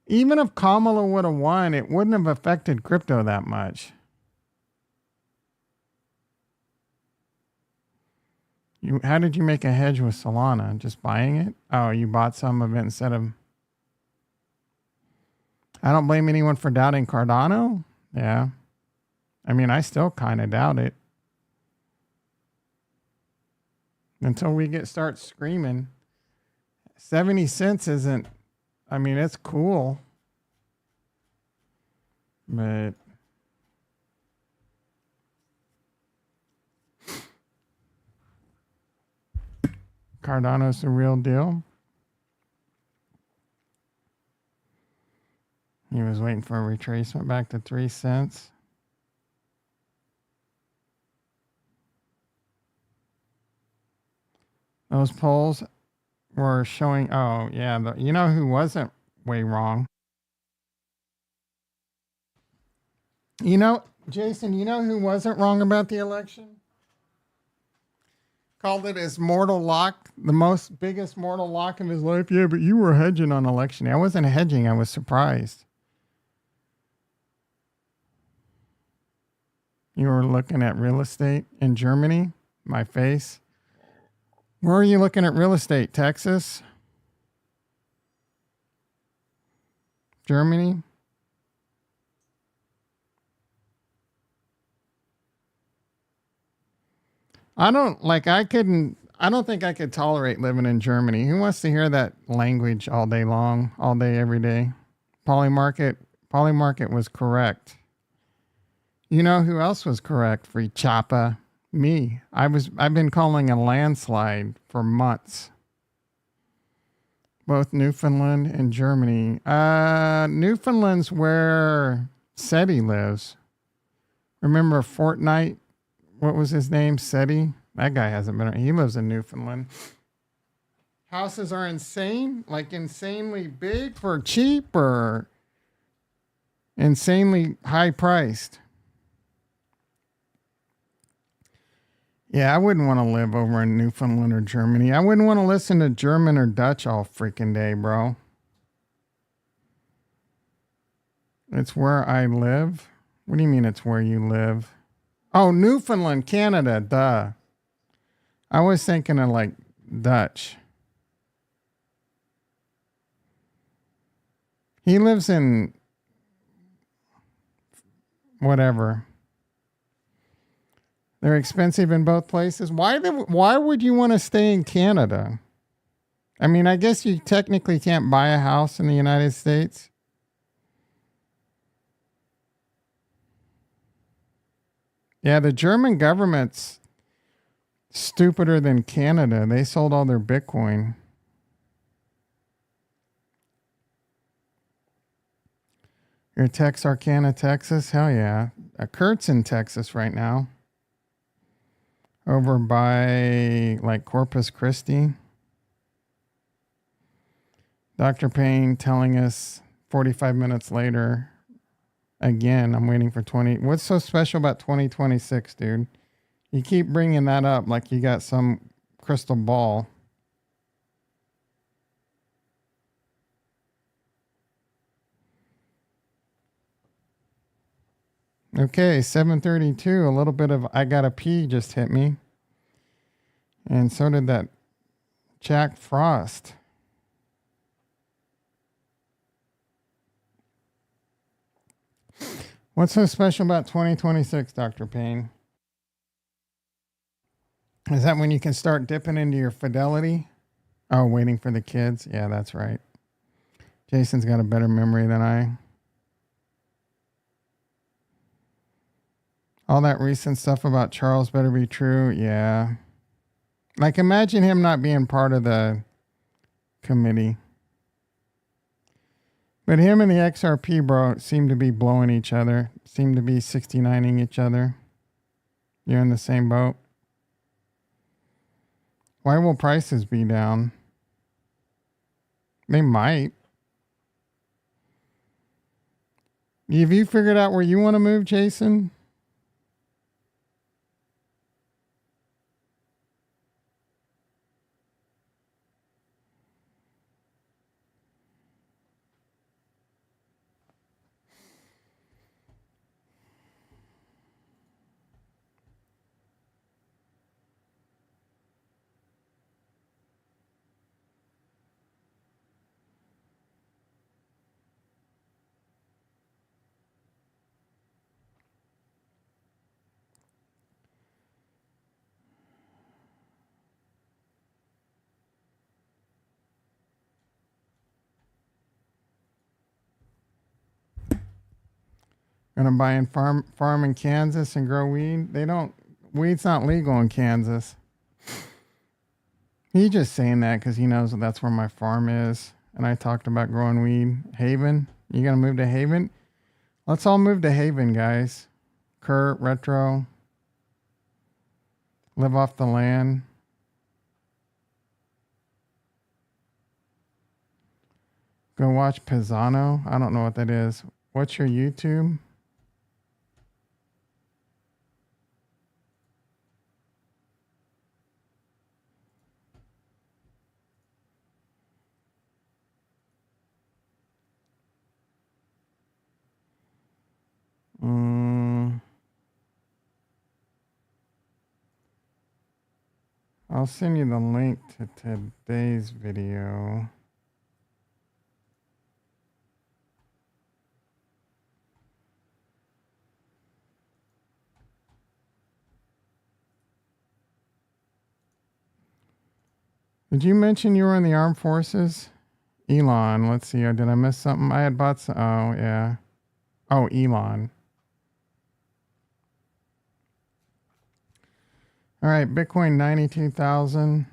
Even if Kamala would have won, it wouldn't have affected crypto that much. How did you make a hedge with Solana? Just buying it? Oh, you bought some of it instead of. I don't blame anyone for doubting Cardano. Yeah. I mean, I still kind of doubt it. Until we start screaming. 70 cents isn't, I mean, it's cool. But Cardano's the real deal. He was waiting for a retracement back to 3 cents. Those polls were showing, oh, yeah, you know who wasn't way wrong? You know, Jason, you know who wasn't wrong about the election? Called it his mortal lock, the most biggest mortal lock of his life. Yeah, but you were hedging on election day. I wasn't hedging. I was surprised. You were looking at real estate in Germany? My face. Where are you looking at real estate? Texas? Germany? I don't think I could tolerate living in Germany. Who wants to hear that language all day long, all day, every day? Polymarket was correct. You know who else was correct? Free Choppa. Me. I've been calling a landslide for months. Both Newfoundland and Germany. Newfoundland's where SETI lives. Remember Fortnite? What was his name? SETI? That guy hasn't been. He lives in Newfoundland. Houses are insane, like insanely big for cheap or insanely high priced. Yeah, I wouldn't want to live over in Newfoundland or Germany. I wouldn't want to listen to German or Dutch all freaking day, bro. It's where I live? What do you mean it's where you live? Oh, Newfoundland, Canada, duh. I was thinking of like Dutch. He lives in whatever. They're expensive in both places. Why would you want to stay in Canada? I mean, I guess you technically can't buy a house in the United States. Yeah, the German government's stupider than Canada. They sold all their Bitcoin. Your Texarkana, Texas? Hell yeah. Kurt's in Texas right now. Over by like Corpus Christi. Dr. Payne telling us 45 minutes later. Again, I'm waiting for 20. What's so special about 2026, dude? You keep bringing that up like you got some crystal ball. Okay, 7:32. A little bit of I gotta pee just hit me. And so did that Jack Frost. What's so special about 2026, Dr. Payne? Is that when you can start dipping into your Fidelity? Oh, waiting for the kids? Yeah, that's right. Jason's got a better memory than I. All that recent stuff about Charles better be true. Yeah. Like, imagine him not being part of the committee. But him and the XRP bro seem to be blowing each other. Seem to be 69ing each other. You're in the same boat. Why will prices be down? They might. Have you figured out where you want to move, Jason? Gonna buy and farm in Kansas and grow weed. Weed's not legal in Kansas. He's just saying that because he knows that's where my farm is. And I talked about growing weed. Haven. You gonna move to Haven? Let's all move to Haven, guys. Kurt, Retro. Live off the land. Go watch Pisano. I don't know what that is. What's your YouTube? I'll send you the link to today's video. Did you mention you were in the armed forces? Elon, let's see. Did I miss something? I had bought some. Oh, yeah. Oh, Elon. All right. Bitcoin 92,000.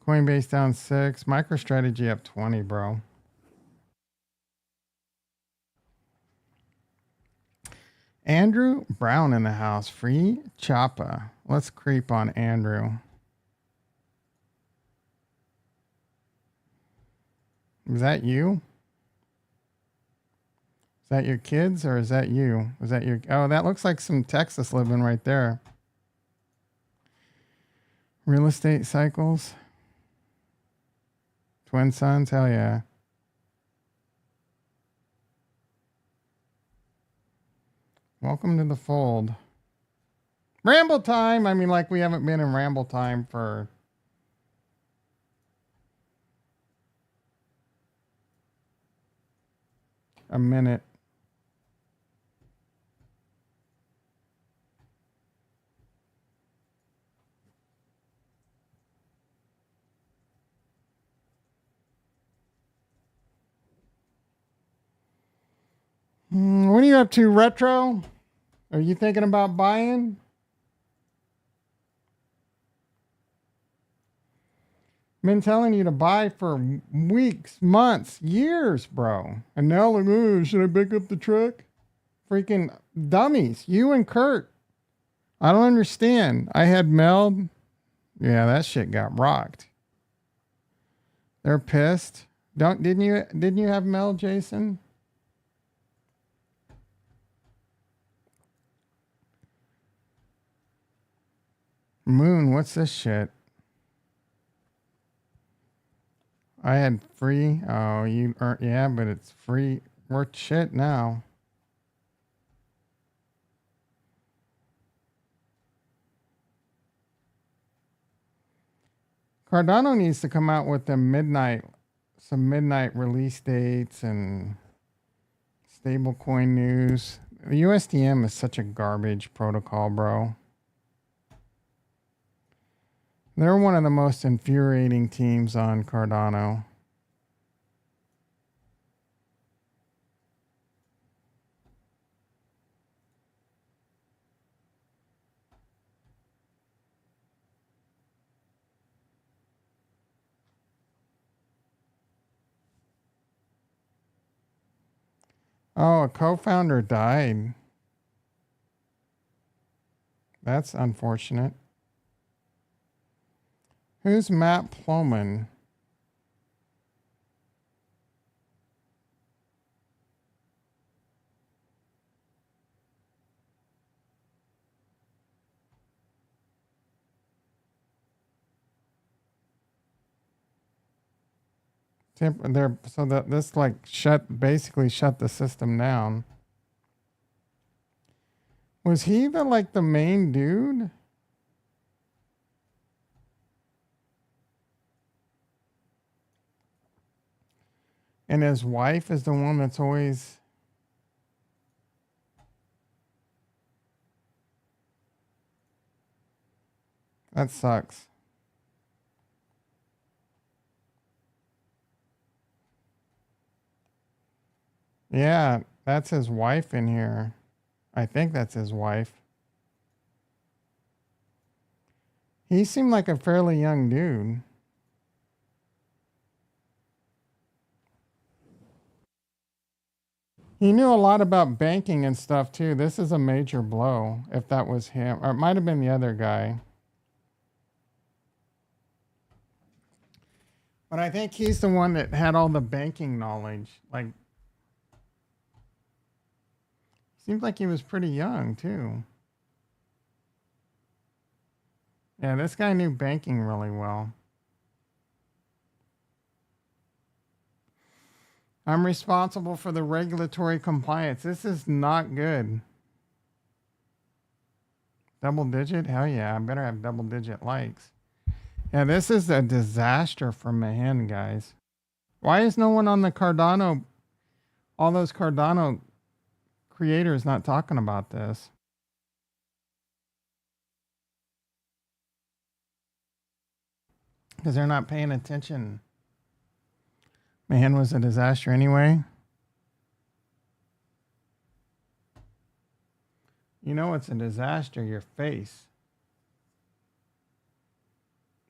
Coinbase down 6. MicroStrategy up 20, bro. Andrew Brown in the house. Free Choppa. Let's creep on Andrew. Is that you? Is that your kids or is that you? Is that your... Oh, that looks like some Texas living right there. Real estate cycles. Twin sons. Hell yeah. Welcome to the fold. Ramble time. I mean, like we haven't been in Ramble time for... a minute. What are you up to, Retro? Are you thinking about buying? Been telling you to buy for weeks, months, years, bro. And now, like, oh, should I pick up the truck? Freaking dummies. You and Kurt. I don't understand. I had Mel. Yeah, that shit got rocked. They're pissed. Didn't you have Mel, Jason? Moon, what's this shit? I had free. Oh, you earned, yeah, but it's free. Worth shit now. Cardano needs to come out with some midnight release dates and stablecoin news. The USDM is such a garbage protocol, bro. They're one of the most infuriating teams on Cardano. Oh, a co-founder died. That's unfortunate. Who's Matt Ploman? So that this like basically shut the system down. Was he the main dude? And his wife is the one that's always... That sucks. Yeah, that's his wife in here. I think that's his wife. He seemed like a fairly young dude. He knew a lot about banking and stuff too. This is a major blow if that was him. Or it might have been the other guy. But I think he's the one that had all the banking knowledge. Like, seems like he was pretty young too. Yeah, this guy knew banking really well. I'm responsible for the regulatory compliance. This is not good. Double digit? Hell yeah, I better have double digit likes. Yeah, this is a disaster for Mahin, guys. Why is no one on the Cardano, all those Cardano creators not talking about this? Because they're not paying attention. Mahin was a disaster anyway. You know it's a disaster, your face.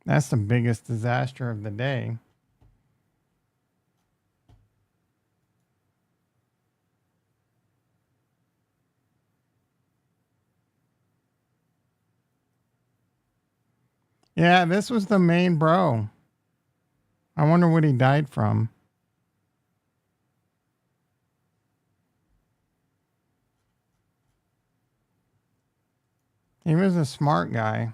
That's the biggest disaster of the day. Yeah, this was the main bro. I wonder what he died from. He was a smart guy.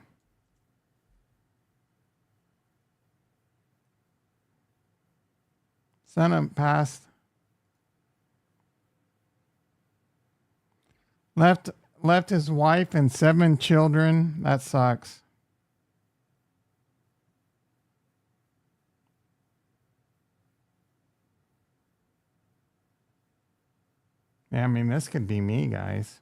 Senate passed. Left his wife and 7 children. That sucks. Yeah, I mean, this could be me, guys.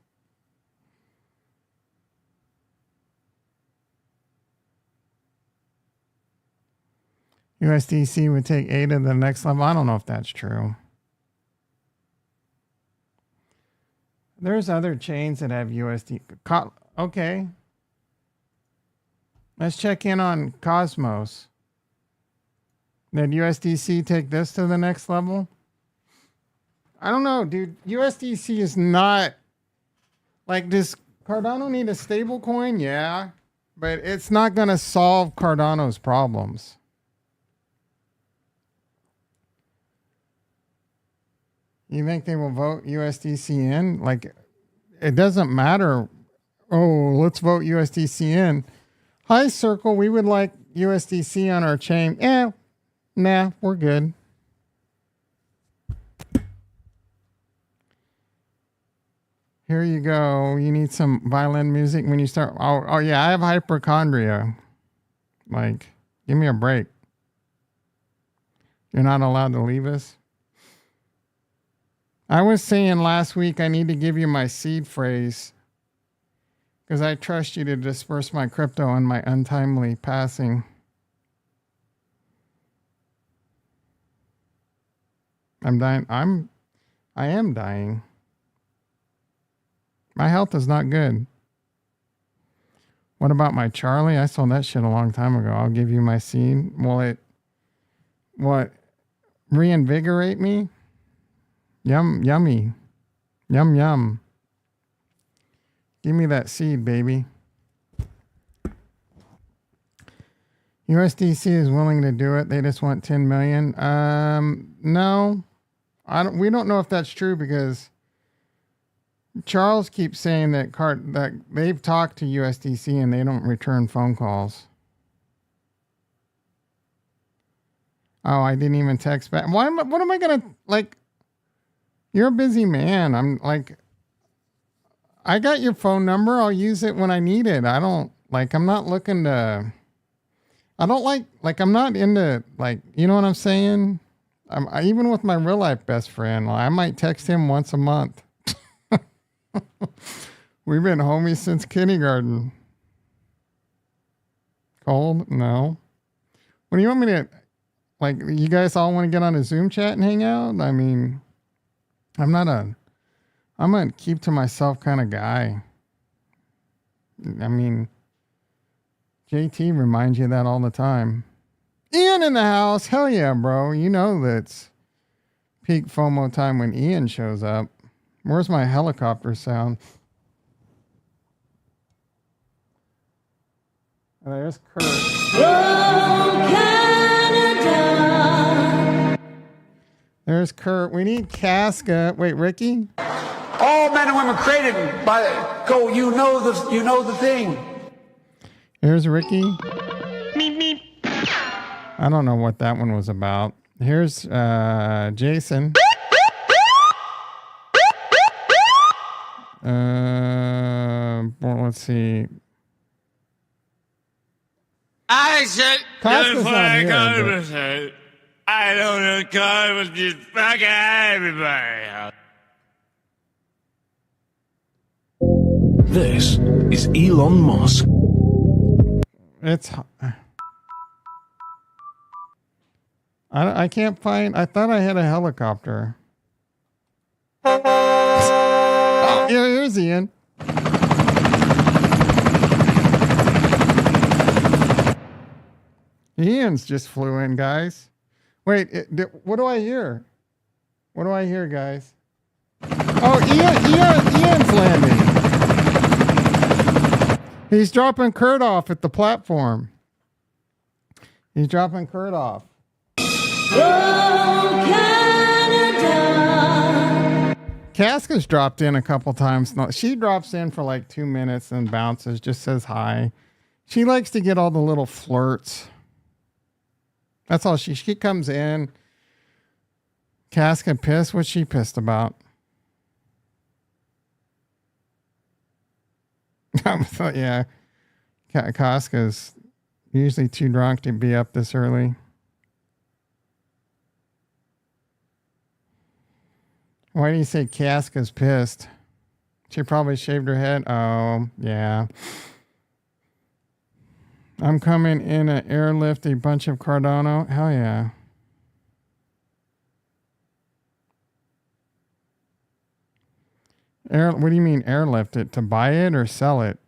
USDC would take ADA to the next level. I don't know if that's true. There's other chains that have USD. Okay. Let's check in on Cosmos. Did USDC take this to the next level? I don't know, dude. USDC is not like, does Cardano need a stable coin? Yeah, but it's not going to solve Cardano's problems. You think they will vote USDC in? Like, it doesn't matter. Oh, let's vote USDC in. Hi, Circle. We would like USDC on our chain. Nah, we're good. Here you go. You need some violin music when you start. Oh yeah, I have hypochondria. Like, give me a break. You're not allowed to leave us. I was saying last week I need to give you my seed phrase because I trust you to disperse my crypto on my untimely passing. I'm dying. I am dying. My health is not good. What about my Charlie? I sold that shit a long time ago. I'll give you my seed. Will it reinvigorate me? Yummy. Yum. Give me that seed, baby. USDC is willing to do it. They just want 10 million. No. We don't know if that's true because Charles keeps saying that they've talked to USDC and they don't return phone calls. Oh, I didn't even text back. What am I gonna like? You're a busy man. I'm like, I got your phone number. I'll use it when I need it. I don't like. I'm not looking to. I don't like. I'm not into like. You know what I'm saying? Even with my real life best friend, I might text him once a month. We've been homies since kindergarten. Cold? No. What do you want me to, like, you guys all want to get on a Zoom chat and hang out? I mean, I'm a keep to myself kind of guy. I mean, JT reminds you of that all the time. Ian in the house. Hell yeah, bro. You know that's peak FOMO time when Ian shows up. Where's my helicopter sound? Oh, there's Kurt. Whoa, Canada. There's Kurt. We need Casca. Wait, Ricky? All men and women created by go. You know the thing. Here's Ricky. Meep, meep. I don't know what that one was about. Here's Jason. Well, let's see. I said, Casca's not here, I don't know, God was just fucking everybody. This is Elon Musk. I can't find. I thought I had a helicopter. Oh, here's Ian. Ian's just flew in, guys. Wait, what do I hear? What do I hear, guys? Oh, Ian's landing. He's dropping Kurt off at the platform. He's dropping Kurt off. Whoa, Canada. Casca's dropped in a couple times. No, she drops in for like 2 minutes and bounces, just says hi. She likes to get all the little flirts. That's all she comes in. Casca pissed. What's she pissed about? Yeah. Casca's usually too drunk to be up this early. Why do you say Casca's pissed? She probably shaved her head. Oh, yeah. I'm coming in an airlift a bunch of Cardano. Hell yeah. What do you mean airlift it? To buy it or sell it?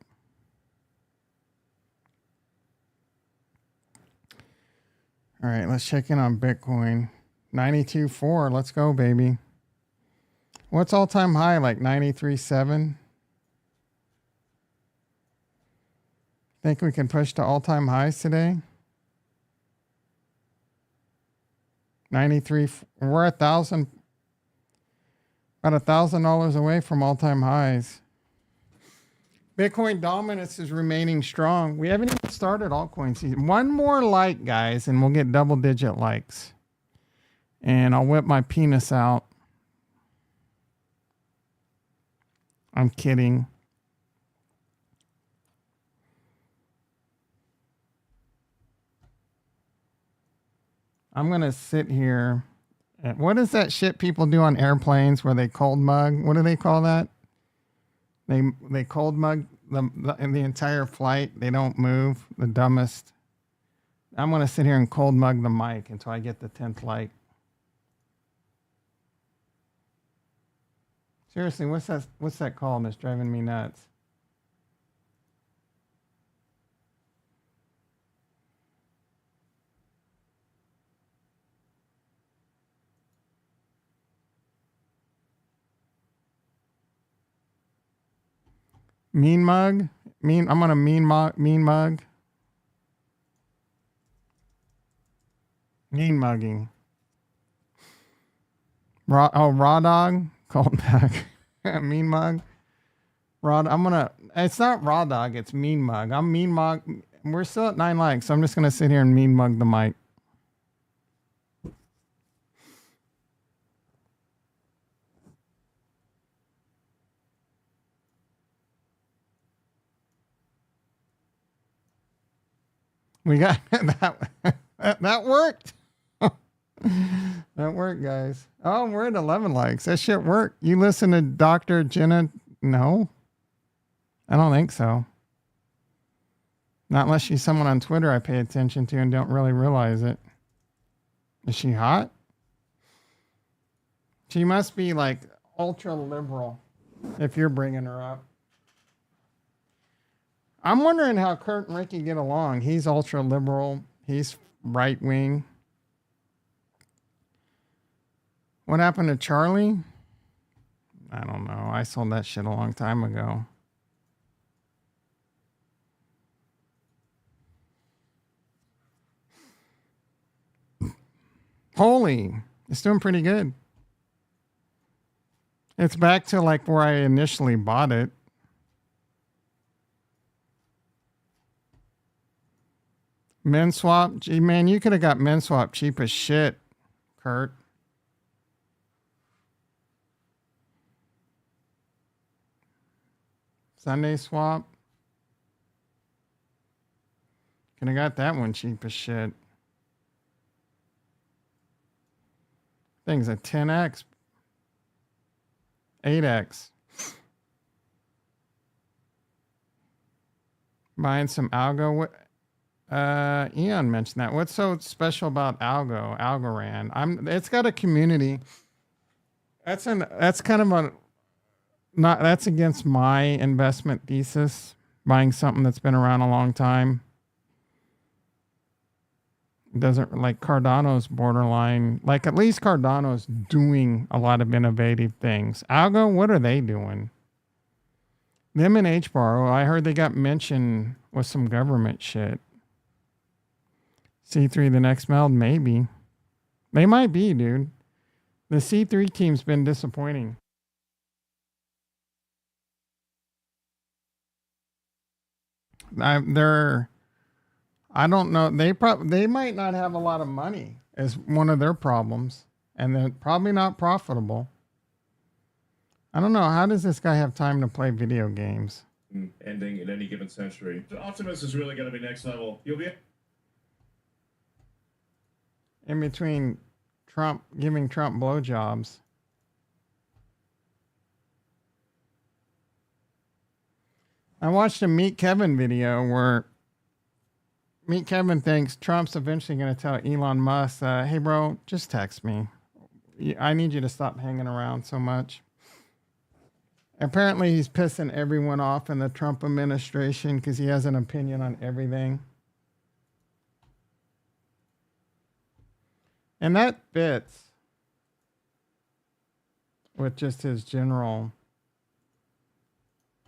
All right, let's check in on Bitcoin. 92.4. Let's go, baby. What's all-time high? Like 93.7? Think we can push to all-time highs today? 93. We're about $1,000 away from all-time highs. Bitcoin dominance is remaining strong. We haven't even started altcoin season. One more like, guys, and we'll get double-digit likes. And I'll whip my penis out. I'm kidding. I'm going to sit here. What is that shit people do on airplanes where they cold mug? What do they call that? They cold mug in the entire flight. They don't move. The dumbest. I'm going to sit here and cold mug the mic until I get the 10th like. Seriously, what's that called that's driving me nuts? Mean mug? I'm gonna mean mug. Mean mugging. Raw dog? Cold mug. Mean mug. It's not raw dog, it's mean mug. I'm mean mug. We're still at 9 likes, so I'm just gonna sit here and mean mug the mic. We got that worked. That worked, guys. Oh, we're at 11 likes. That shit worked. You listen to Dr. Jenna? No, I don't think so. Not unless she's someone on Twitter I pay attention to and don't really realize it. Is she hot? She must be like ultra liberal if you're bringing her up. I'm wondering how Kurt and Ricky get along. He's ultra liberal. He's right wing. What happened to Charlie? I don't know. I sold that shit a long time ago. Holy, it's doing pretty good. It's back to like where I initially bought it. Men swap. Gee, man, you could have got men swap cheap as shit, Kurt. Sunday swap. Could have got that one cheap as shit. Thing's a 10x. 8x. Buying some algo. Eon mentioned that. What's so special about Algorand? It's got a community. That's kind of a not that's against my investment thesis. Buying something that's been around a long time. Doesn't like Cardano's borderline. Like at least Cardano's doing a lot of innovative things. Algo, what are they doing? Them and HBAR, I heard they got mentioned with some government shit. C3 the next meld, maybe. They might be, dude. The C3 team's been disappointing. I don't know. They might not have a lot of money as one of their problems, and they're probably not profitable. I don't know. How does this guy have time to play video games? Ending in any given century. Optimus is really going to be next level. You'll be In between Trump giving Trump blowjobs. I watched a Meet Kevin video where Meet Kevin thinks Trump's eventually going to tell Elon Musk, hey, bro, just text me. I need you to stop hanging around so much. Apparently, he's pissing everyone off in the Trump administration because he has an opinion on everything. And that fits with just his general...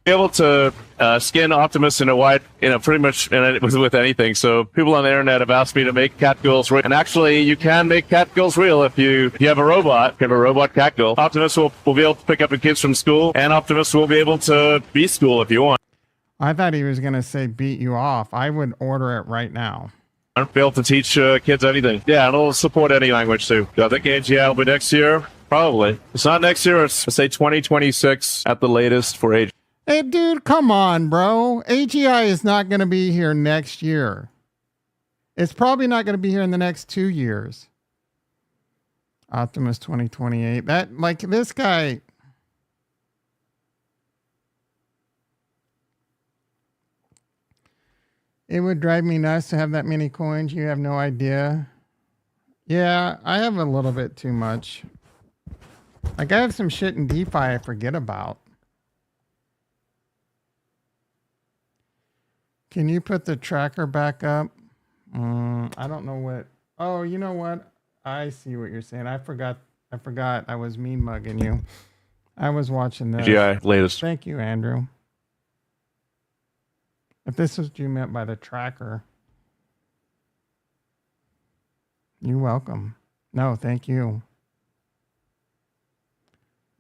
able to skin Optimus in a wide, pretty much with anything. So people on the internet have asked me to make catgirls real. And actually, you can make catgirls real if you have a robot. If you have a robot catgirl. Optimus will be able to pick up the kids from school, and Optimus will be able to be school if you want. I thought he was going to say beat you off. I would order it right now. Be able to teach kids anything. Yeah, and it'll support any language too. I think AGI will be next year. Probably. It's not next year. It's, say, 2026 at the latest for AGI. Hey, dude, come on, bro. AGI is not going to be here next year. It's probably not going to be here in the next 2 years. Optimus 2028. That, like, this guy... It would drive me nuts to have that many coins. You have no idea. Yeah, I have a little bit too much. Like, I have some shit in DeFi I forget about. Can you put the tracker back up? I don't know what. Oh, you know what? I see what you're saying. I forgot I was mean mugging you. I was watching this. AGI latest. Thank you, Andrew. If this is what you meant by the tracker, you're welcome. No, thank you.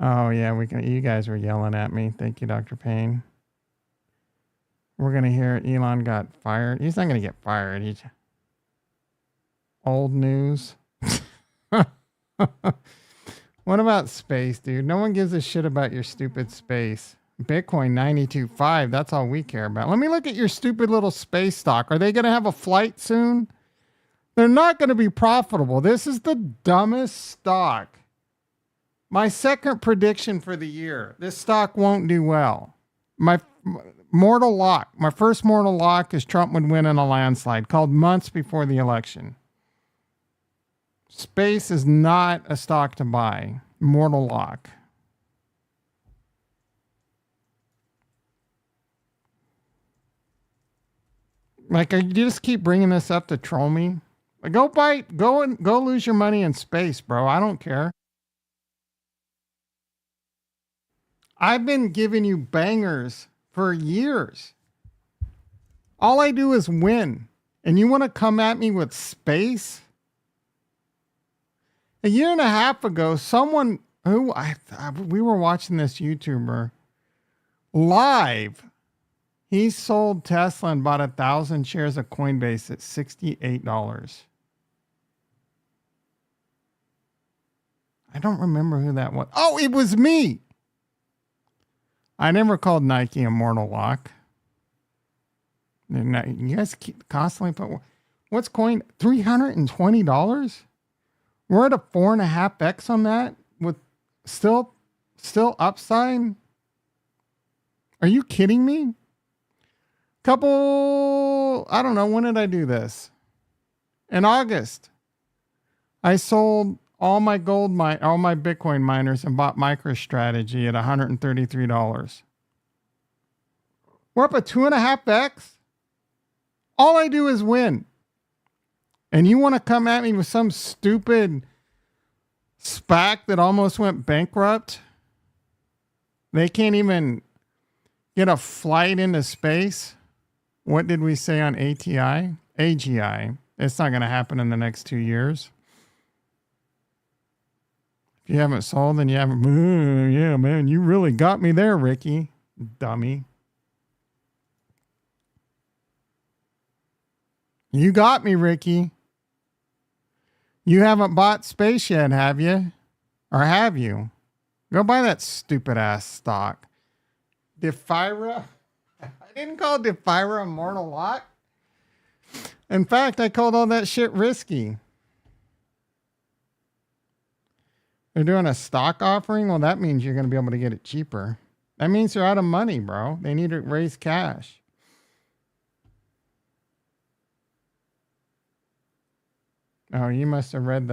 Oh yeah, you guys were yelling at me. Thank you, Dr. Payne. We're going to hear Elon got fired. He's not going to get fired. He's old news. What about space, dude? No one gives a shit about your stupid space. Bitcoin 92.5. That's all we care about. Let me look at your stupid little space stock. Are they going to have a flight soon? They're not going to be profitable. This is the dumbest stock. My second prediction for the year. This stock won't do well. My mortal lock. My first mortal lock is Trump would win in a landslide, called months before the election. Space is not a stock to buy. Mortal lock. Like, you just keep bringing this up to troll me. Like, go lose your money in space, bro. I don't care. I've been giving you bangers for years. All I do is win. And you want to come at me with space? A year and a half ago, someone who we were watching this YouTuber live. He sold Tesla and bought 1,000 shares of Coinbase at $68. I don't remember who that was. Oh, it was me. I never called Nike a mortal lock. You guys keep constantly put, what's coin? $320? We're at a 4.5x on that with still upside. Are you kidding me? I don't know, when did I do this? In August. I sold all my Bitcoin miners and bought MicroStrategy at $133. We're up at 2.5x. All I do is win. And you want to come at me with some stupid SPAC that almost went bankrupt? They can't even get a flight into space. What did we say on ATI? AGI. It's not going to happen in the next 2 years. If you haven't sold, then you haven't. Yeah, man, you really got me there, Ricky. Dummy. You got me, Ricky. You haven't bought space yet, have you? Or have you? Go buy that stupid ass stock. Defira? I didn't call Defira a mortal lock. In fact, I called all that shit risky. They're doing a stock offering? Well, that means you're going to be able to get it cheaper. That means they're out of money, bro. They need to raise cash. Oh, you must have read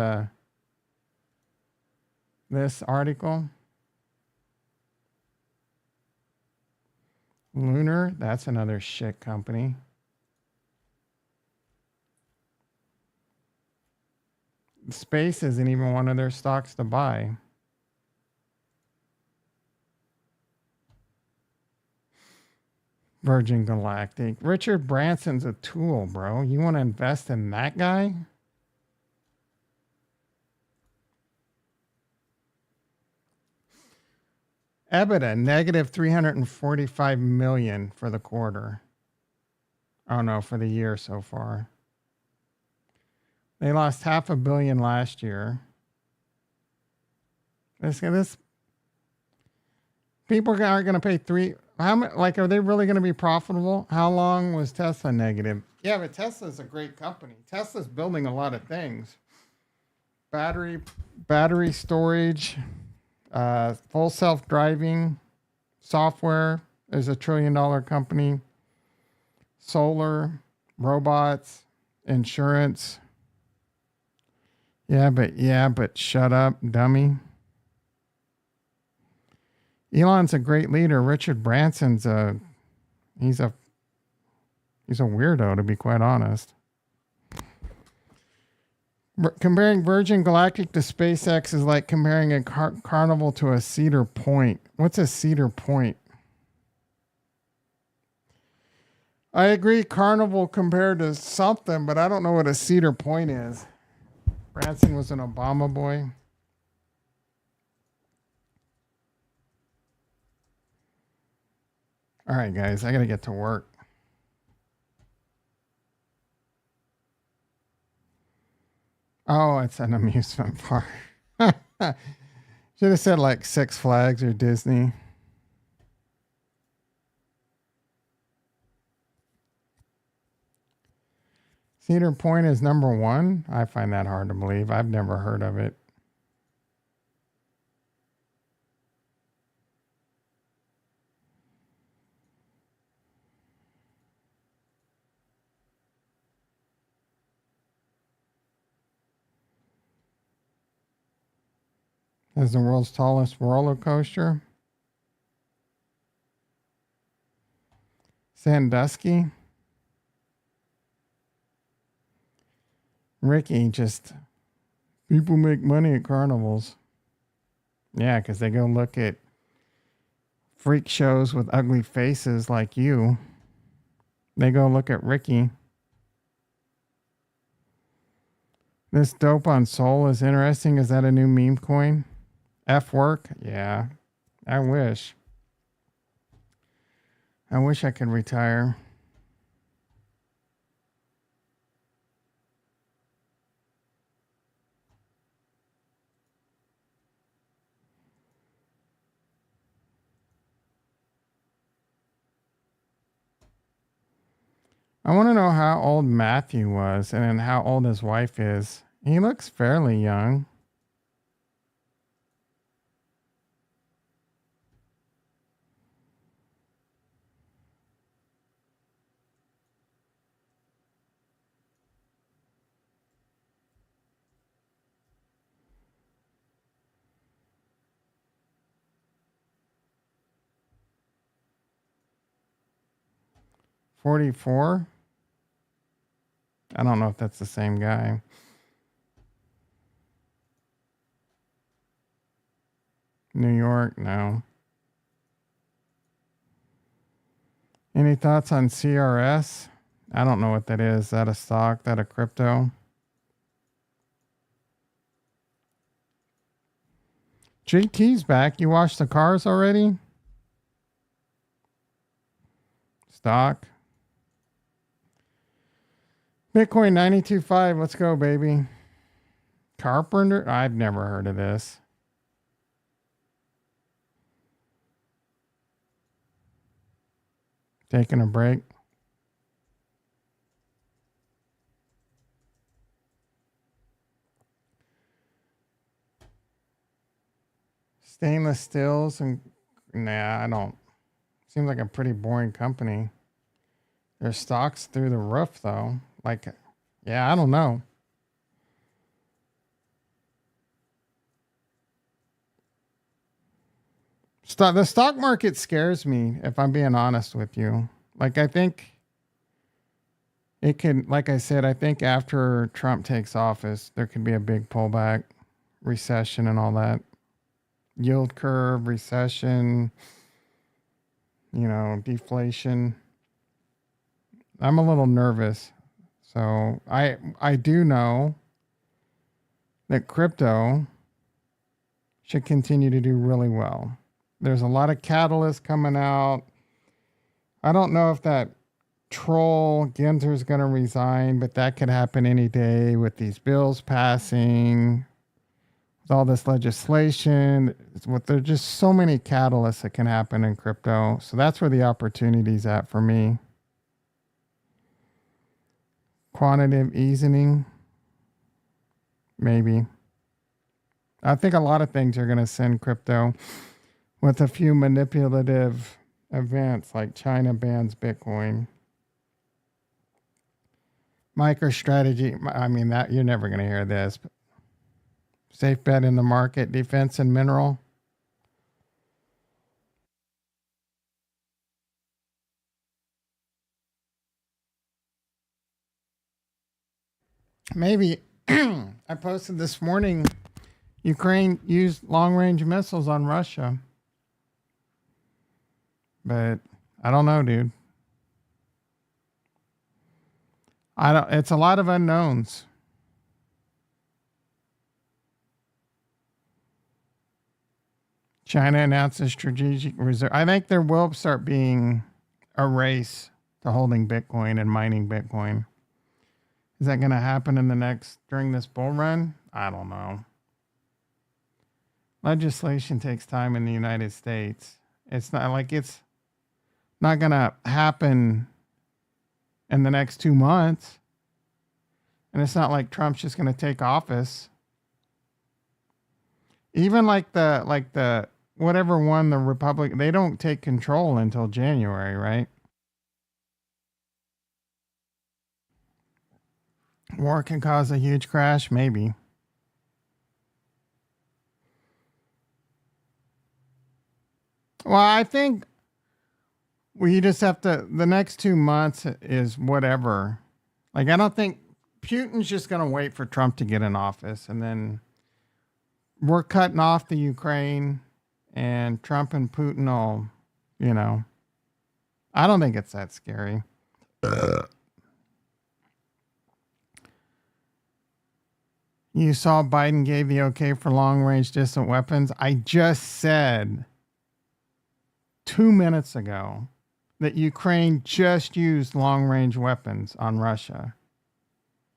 this article. Lunar, that's another shit company. Space isn't even one of their stocks to buy. Virgin Galactic. Richard Branson's a tool, bro. You want to invest in that guy? EBITDA negative 345 million for the quarter. Oh no, for the year so far. They lost $500 million last year. This people aren't going to pay are they really going to be profitable? How long was Tesla negative? Yeah, but Tesla's a great company. Tesla's building a lot of things. Battery storage, full self-driving software is $1 trillion company. Solar, robots, insurance. Yeah, but shut up, dummy. Elon's a great leader. Richard Branson's he's a weirdo, to be quite honest. Comparing Virgin Galactic to SpaceX is like comparing a Carnival to a Cedar Point. What's a Cedar Point? I agree, Carnival compared to something, but I don't know what a Cedar Point is. Branson was an Obama boy. All right, guys, I got to get to work. Oh, it's an amusement park. Should have said like Six Flags or Disney. Cedar Point is number 1. I find that hard to believe. I've never heard of it. Is the world's tallest roller coaster. Sandusky. Ricky, just people make money at carnivals. Yeah, because they go look at freak shows with ugly faces like you. They go look at Ricky. This dope on Soul is interesting. Is that a new meme coin? F work? Yeah. I wish. I wish I could retire. I want to know how old Matthew was and then how old his wife is. He looks fairly young. $44. I don't know if that's the same guy. New York, no. Any thoughts on CRS? I don't know what that is. Is that a stock? That a crypto? GT's back. You washed the cars already? Stock. Bitcoin 92.5. Let's go, baby. Carpenter? I've never heard of this. Taking a break. Stainless steels and nah, I don't. Seems like a pretty boring company. Their stocks through the roof though. Like, yeah, I don't know. The stock market scares me, if I'm being honest with you. Like, I think it could, like I said, I think after Trump takes office, there could be a big pullback, recession, and all that. Yield curve, recession, deflation. I'm a little nervous. So I do know that crypto should continue to do really well. There's a lot of catalysts coming out. I don't know if that troll Ginter is going to resign, but that could happen any day with these bills passing, with all this legislation. There's just so many catalysts that can happen in crypto. So that's where the opportunity's at for me. Quantitative easing, maybe. I think a lot of things are going to send crypto with a few manipulative events like China bans Bitcoin. MicroStrategy, I mean, that you're never going to hear this. But safe bet in the market, defense and mineral. Maybe I posted this morning, Ukraine used long-range missiles on Russia. But I don't know, dude. It's a lot of unknowns. China announces strategic reserve. I think there will start being a race to holding Bitcoin and mining Bitcoin. Is that going to happen during this bull run? I don't know. Legislation takes time in the United States. It's not like it's not going to happen in the next 2 months. And it's not like Trump's just going to take office. Even like the whatever won the Republic, they don't take control until January, right? War can cause a huge crash, maybe. Well, I think we just have to, the next 2 months is whatever. Like, I don't think Putin's just going to wait for Trump to get in office. And then we're cutting off the Ukraine and Trump and Putin will You know, I don't think it's that scary. You saw Biden gave the okay for long range distant weapons. I just said 2 minutes ago that Ukraine just used long range weapons on Russia.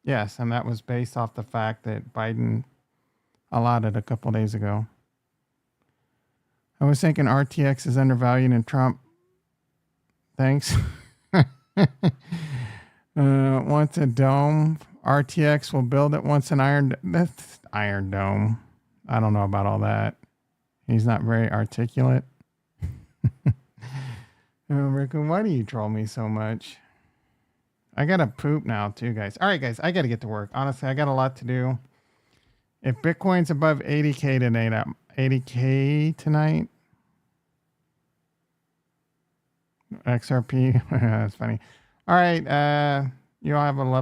Yes, and that was based off the fact that Biden allowed it a couple days ago. I was thinking RTX is undervalued and Trump. Thanks. Wants a dome. RTX will build it once an that's Iron Dome. I don't know about all that. He's not very articulate. Rico, why do you troll me so much? I gotta poop now too, guys. All right, guys, I gotta get to work. Honestly, I got a lot to do. If Bitcoin's above 80K tonight, 80K tonight. XRP. That's funny. All right, you all have a lovely